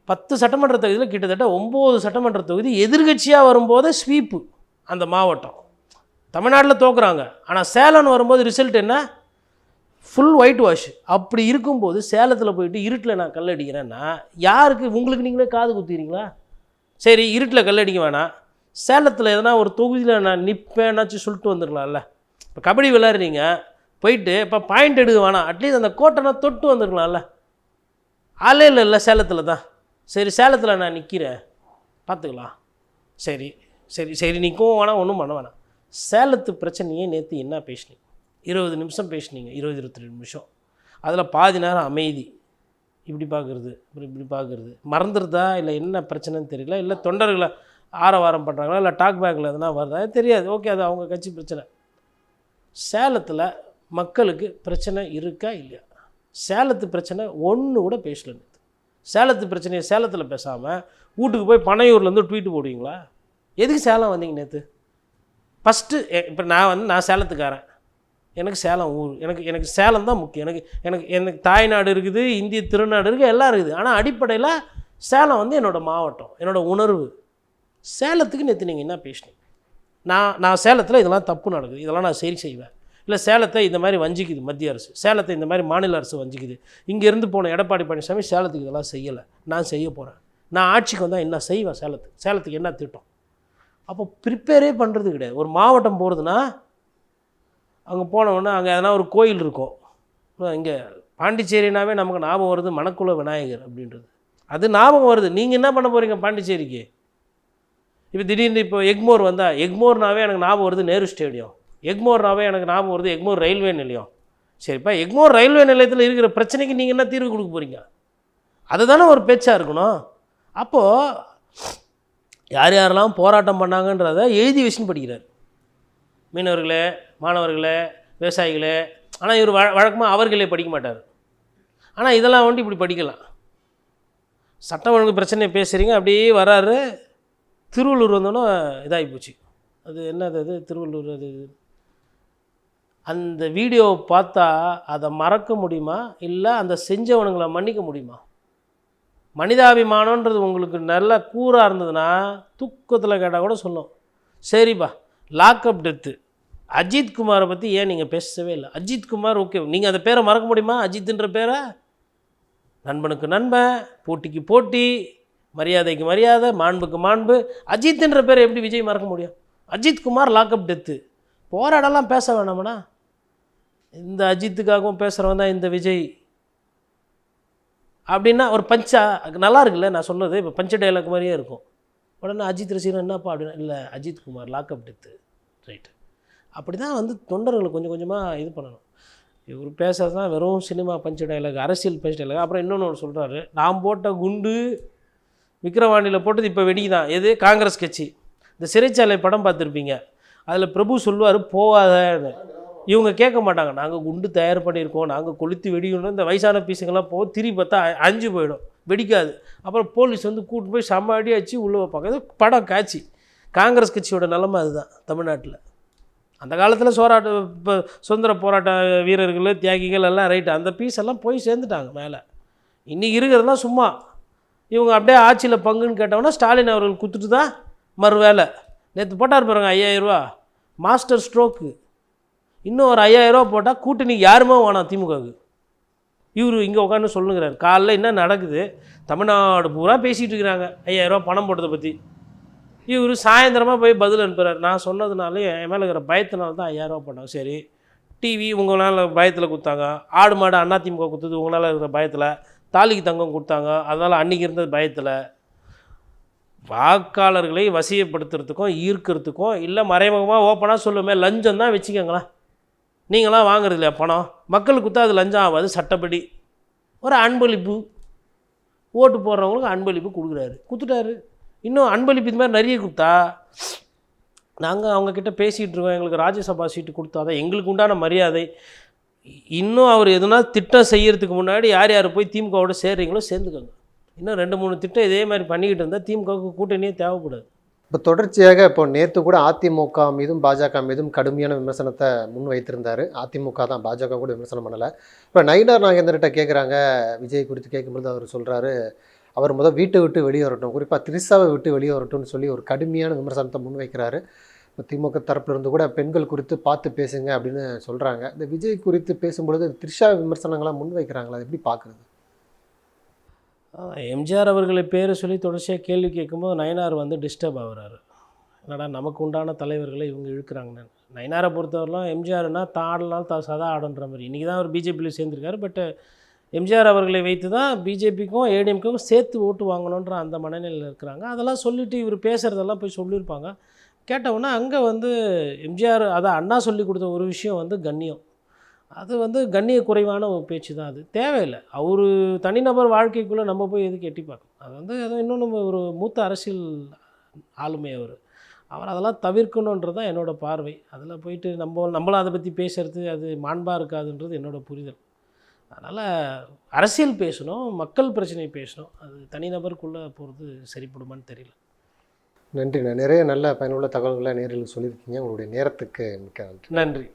10 சட்டமன்ற தொகுதியில் கிட்டத்தட்ட 9 சட்டமன்ற தொகுதி எதிர்கட்சியாக வரும்போது ஸ்வீப்பு அந்த மாவட்டம். தமிழ்நாட்டில் தோக்குறாங்க. ஆனால் சேலம்னு வரும்போது ரிசல்ட் என்ன? Full white wash. அப்படி இருக்கும்போது சேலத்தில் போயிட்டு இருட்டில் நான் கல் அடிக்கிறேன்னா யாருக்கு? உங்களுக்கு நீங்களே காது குத்திக்கிறீங்களா? சரி, இருட்டில் கல் அடிக்க வேணாம், சேலத்தில் எதனா ஒரு தொகுதியில் நான் நிற்பேன்னாச்சும் சொல்லிட்டு வந்துடலாம்ல. இப்போ கபடி விளையாடுறீங்க, போயிட்டு இப்போ பாயிண்ட் எடுக்க வேணாம், அட்லீஸ்ட் அந்த கோட்டைனா தொட்டு வந்துருக்கலாம்ல. ஆளே இல்லை சேலத்தில் தான். சரி, சேலத்தில் நான் நிற்கிறேன், பார்த்துக்கலாம். சரி சரி சரி நிற்கவும் வேணாம், ஒன்றும் பண்ண வேணாம். சேலத்து பிரச்சனையே நேற்று என்ன பேசினீங்க? 20 நிமிஷம் பேசினீங்க, 22 நிமிஷம். அதில் பாதி நேரம் அமைதி. இப்படி பார்க்குறது, இப்படி பார்க்குறது, மறந்துடுதா இல்லை என்ன பிரச்சனைன்னு தெரியல, இல்லை தொண்டர்களை ஆரவாரம் பண்ணுறாங்களா, இல்லை டாக் பேக்கில் எதுனா வருதா தெரியாது. ஓகே, அது அவங்க கட்சி பிரச்சனை. சேலத்தில் மக்களுக்கு பிரச்சனை இருக்கா இல்லையா? சேலத்து பிரச்சனை ஒன்று கூட பேசல. சேலத்து பிரச்சனையை சேலத்தில் பேசாமல் வீட்டுக்கு போய் பனையூர்லேருந்து ட்வீட் போடுவீங்களா? எதுக்கு சேலம் வந்தீங்க நேற்று? ஃபஸ்ட்டு இப்போ நான் சேலத்துக்காரன், எனக்கு சேலம் ஊர், எனக்கு சேலம் தான் முக்கியம். எனக்கு தாய்நாடு இருக்குது, இந்திய திருநாடு இருக்குது, எல்லாம் இருக்குது. ஆனால் அடிப்படையில் சேலம் வந்து என்னோடய மாவட்டம், என்னோடய உணர்வு. சேலத்துக்கு நேற்று நீங்கள் என்ன பேசினீங்க? நான் சேலத்தில் இதெல்லாம் தப்பு நடக்குது, இதெல்லாம் நான் சரி செய்வேன், இல்லை சேலத்தை இந்த மாதிரி வஞ்சிக்குது மத்திய அரசு, சேலத்தை இந்த மாதிரி மாநில அரசு வஞ்சிக்குது, இங்கேருந்து போன எடப்பாடி பழனிசாமி சேலத்துக்கு இதெல்லாம் செய்யலை, நான் செய்ய போகிறேன், நான் ஆட்சிக்கு வந்தால் என்ன செய்வேன், சேலத்துக்கு என்ன திட்டம். அப்போ ப்ரிப்பேரே பண்ணுறது கிடையாது. ஒரு மாவட்டம் போகிறதுனா அங்கே போனவுடனே அங்கே எதனா ஒரு கோயில் இருக்கும். இங்கே பாண்டிச்சேரினாவே நமக்கு ஞாபகம் வருது மணக்குள விநாயகர் அப்படின்றது. அது ஞாபகம் வருது. நீங்கள் என்ன பண்ண போகிறீங்க பாண்டிச்சேரிக்கு? இப்போ திடீர்னு இப்போ எக்மோர் வந்தால், எக்மோர்னாவே எனக்கு ஞாபகம் வருது நேரு ஸ்டேடியம். எக்மோர்னாவே எனக்கு ஞாபகம் வருது எக்மோர் ரயில்வே நிலையம். சரிப்பா, எக்மோர் ரயில்வே நிலையத்தில் இருக்கிற பிரச்சனைக்கு நீங்கள் என்ன தீர்வு கொடுக்க போகிறீங்க? அதுதானே ஒரு பேச்சாக இருக்கணும். அப்போது யார் யாரெல்லாம் போராட்டம் பண்ணாங்கன்றதை எழுதி வச்சுன்னு படிக்கிறார். மீனவர்களே, மாணவர்களே, விவசாயிகளே. ஆனால் இவர் வழக்கமாக அவர்களே படிக்க மாட்டார். ஆனால் இதெல்லாம் வந்து இப்படி படிக்கலாம். சட்டம் ஒழுங்கு பிரச்சனையை பேசுகிறீங்க, அப்படியே வராரு. திருவள்ளூர் வந்தோன்னே இதாகி போச்சு. அது என்னது, அது திருவள்ளூர், அது அந்த வீடியோவை பார்த்தா அதை மறக்க முடியுமா, இல்லை அந்த செஞ்சவனுங்களை மன்னிக்க முடியுமா? மனிதாபிமானன்றது உங்களுக்கு நல்லா கூறாக இருந்ததுன்னா தூக்கத்தில் கேட்டால் கூட சொல்லும். சரிப்பா, லாக்அப் டெத்து அஜித்குமாரை பற்றி ஏன் நீங்கள் பேசவே இல்லை? அஜித்குமார் ஓகே, நீங்கள் அந்த பேரை மறக்க முடியுமா? அஜித்துன்ற பேரை. நண்பனுக்கு நண்பன், போட்டிக்கு போட்டி, மரியாதைக்கு மரியாதை, மாண்புக்கு மாண்பு. அஜித்துன்ற பேரை எப்படி விஜய் மறக்க முடியும்? Ajithkumar lockup death. போராடலாம் பேச வேணாமண்ணா. இந்த அஜித்துக்காகவும் பேசுகிறவன் தான் இந்த விஜய் அப்படின்னா ஒரு பஞ்சா நல்லா இருக்குல்ல நான் சொன்னது. இப்போ பஞ்ச டைலாக் மாதிரியே இருக்கும். உடனே அஜித் ரசிகர் என்னப்பா அப்படின்னா, இல்லை அஜித்குமார் லாக்அப் டெத்து, ரைட்டு. அப்படி தான் வந்து தொண்டர்களை கொஞ்சம் கொஞ்சமாக இது பண்ணணும். இவர் பேசுகிறது தான் வெறும் சினிமா பஞ்ச டைலாக், அரசியல் பஞ்ச டைலாக். அப்புறம் இன்னொன்று சொல்கிறாரு, நான் போட்ட குண்டு விக்ரவாண்டியில் போட்டது இப்போ வெடிக்குதான். எது? காங்கிரஸ் கட்சி. இந்த சிறைச்சாலை படம் பார்த்துருப்பீங்க. அதில் பிரபு சொல்லுவார் போவாதன்னு. இவங்க கேட்க மாட்டாங்க, நாங்கள் குண்டு தயார் பண்ணியிருக்கோம், நாங்கள் கொளுத்தி வெடிக்கணும். இந்த வயசான பீஸுங்கெல்லாம் போக திரும்பி பார்த்தா அஞ்சு போயிடும், வெடிக்காது. அப்புறம் போலீஸ் வந்து கூட்டு போய் செம்ம அடி அடிச்சு உள்ளே வைப்பாங்க. இது படம் காட்சி. காங்கிரஸ் கட்சியோட நிலைமை அதுதான் தமிழ்நாட்டில். அந்த காலத்தில் இப்போ சுதந்திர போராட்ட வீரர்கள், தியாகிகள் எல்லாம் ரைட்டு, அந்த பீஸ் எல்லாம் போய் சேர்ந்துட்டாங்க மேலே. இன்றைக்கி இருக்கிறதுலாம் சும்மா. இவங்க அப்படியே ஆட்சியில் பங்குன்னு கேட்டவொன்னா ஸ்டாலின் அவர்கள் கொடுத்துட்டு தான் மறு வேலை. நேற்று போட்டார் பாருங்க 5000 ரூபா மாஸ்டர் ஸ்ட்ரோக்கு. இன்னும் ஒரு 5000 ரூபா போட்டால் கூட்டணிக்கு யாருமே வேணாம் திமுகவுக்கு. இவர் இங்கே உட்காந்து சொல்லுங்கிறார். காலைல என்ன நடக்குது, தமிழ்நாடு பூரா பேசிகிட்டு இருக்கிறாங்க 5000 ரூபா பணம் போட்டதை பற்றி. இவர் சாயந்தரமாக போய் பதில் அனுப்புகிறார். நான் சொன்னதுனால என் மேலே இருக்கிற பயத்தினால தான் 5000 ரூபா போட்டாங்க. சரி, டிவி உங்களால் பயத்தில் கொடுத்தாங்க, ஆடு மாடு அதிமுக கொடுத்தது உங்களால் இருக்கிற பயத்தில், தாலிக்கு தங்கம் கொடுத்தாங்க அதனால் அன்றைக்கி இருந்தது பயத்தில். வாக்காளர்களை வசியப்படுத்துறதுக்கும் ஈர்க்கிறதுக்கும் இல்லை மறைமுகமாக ஓப்பனாக சொல்லுமே லஞ்சம் தான் வச்சுக்கோங்களேன். நீங்களாம் வாங்குறது இல்லையா பணம், மக்களுக்கு கொடுத்தா அது லஞ்சம் ஆகாது. சட்டப்படி ஒரு அன்பளிப்பு, ஓட்டு போடுறவங்களுக்கு அன்பளிப்பு கொடுத்துட்டாரு. இன்னும் அன்பளிப்பு இது மாதிரி நிறைய கொடுத்தா நாங்கள் அவங்கக்கிட்ட பேசிகிட்டு இருக்கோம், எங்களுக்கு ராஜ்யசபா சீட்டு கொடுத்தா தான் எங்களுக்கு உண்டான மரியாதை. இன்னும் அவர் எதுனா திட்டம் செய்கிறதுக்கு முன்னாடி யார் யார் போய் திமுகவோட சேர்றீங்களோ சேர்ந்துக்கோங்க. இன்னும் 2-3 திட்டம் இதே மாதிரி பண்ணிக்கிட்டு இருந்தால் திமுகவுக்கு கூட்டணியே தேவைப்படாது. இப்போ தொடர்ச்சியாக இப்போ நேற்று கூட அதிமுக மீதும் பாஜக மீதும் கடுமையான விமர்சனத்தை முன் வைத்திருந்தார். அதிமுக தான், பாஜக கூட விமர்சனம் பண்ணலை. இப்போ நயினார் நாகேந்திரன்ட்ட கேட்குறாங்க விஜய் குறித்து கேட்கும்போது அவர் சொல்கிறாரு, அவர் வீட்டை விட்டு வெளியே வரட்டும், குறிப்பாக திரிஷாவை விட்டு வெளியே வரட்டும்னு சொல்லி ஒரு கடுமையான விமர்சனத்தை முன் வைக்கிறாரு. இப்போ திமுக தரப்பிலிருந்து கூட பெண்கள் குறித்து பார்த்து பேசுங்க அப்படின்னு சொல்கிறாங்க. இந்த விஜய் குறித்து பேசும்பொழுது திரிஷா விமர்சனங்களாக முன் வைக்கிறாங்களா, அது எப்படி பார்க்குறது? எம்ஜிஆர் அவர்களை பேர் சொல்லி தொடர்ச்சியாக கேள்வி கேட்கும்போது நயினார் வந்து டிஸ்டர்ப் ஆகுறாரு. என்னடா நமக்கு உண்டான தலைவர்களை இவங்க இழுக்கிறாங்கன்னு. நயினாரை பொறுத்தவரைலாம் எம்ஜிஆர்னா ஆடலாம் சதா ஆடுன்ற மாதிரி. இன்றைக்கி தான் அவர் பிஜேபியில் சேர்ந்துருக்காரு. பட் எம்ஜிஆர் அவர்களை வைத்து தான் பிஜேபிக்கும் ஏடிஎம்க்கும் சேர்த்து ஓட்டு வாங்கணுன்ற அந்த மனநிலையில் இருக்கிறாங்க. அதெல்லாம் சொல்லிவிட்டு இவர் பேசுகிறதெல்லாம் போய் சொல்லியிருப்பாங்க. கேட்டவுடனே அங்கே வந்து எம்ஜிஆர் அதான் அண்ணா சொல்லி கொடுத்த ஒரு விஷயம் வந்து கண்ணியம். அது கண்ணிய குறைவான ஒரு பேச்சு தான். அது தேவையில்லை. அவர் தனிநபர் வாழ்க்கைக்குள்ளே நம்ம போய் எதுக்கு எட்டி பார்க்கணும். அது இன்னொன்று ஒரு மூத்த அரசியல் ஆளுமை அவர் அதெல்லாம் தவிர்க்கணுன்றது தான் என்னோடய பார்வை. அதில் போயிட்டு நம்மளும் அதை பற்றி பேசுகிறது அது மாண்பாக இருக்காதுன்றது என்னோடய புரிதல். அதனால் அரசியல் பேசணும், மக்கள் பிரச்சனை பேசணும். அது தனிநபருக்குள்ளே போகிறது சரிப்படுமான்னு தெரியல. நன்றி. நிறைய நல்ல பயனுள்ள தகவல்களை நேரில் சொல்லியிருக்கீங்க. உங்களுடைய நேரத்துக்கு மிக்க நன்றி. நன்றி.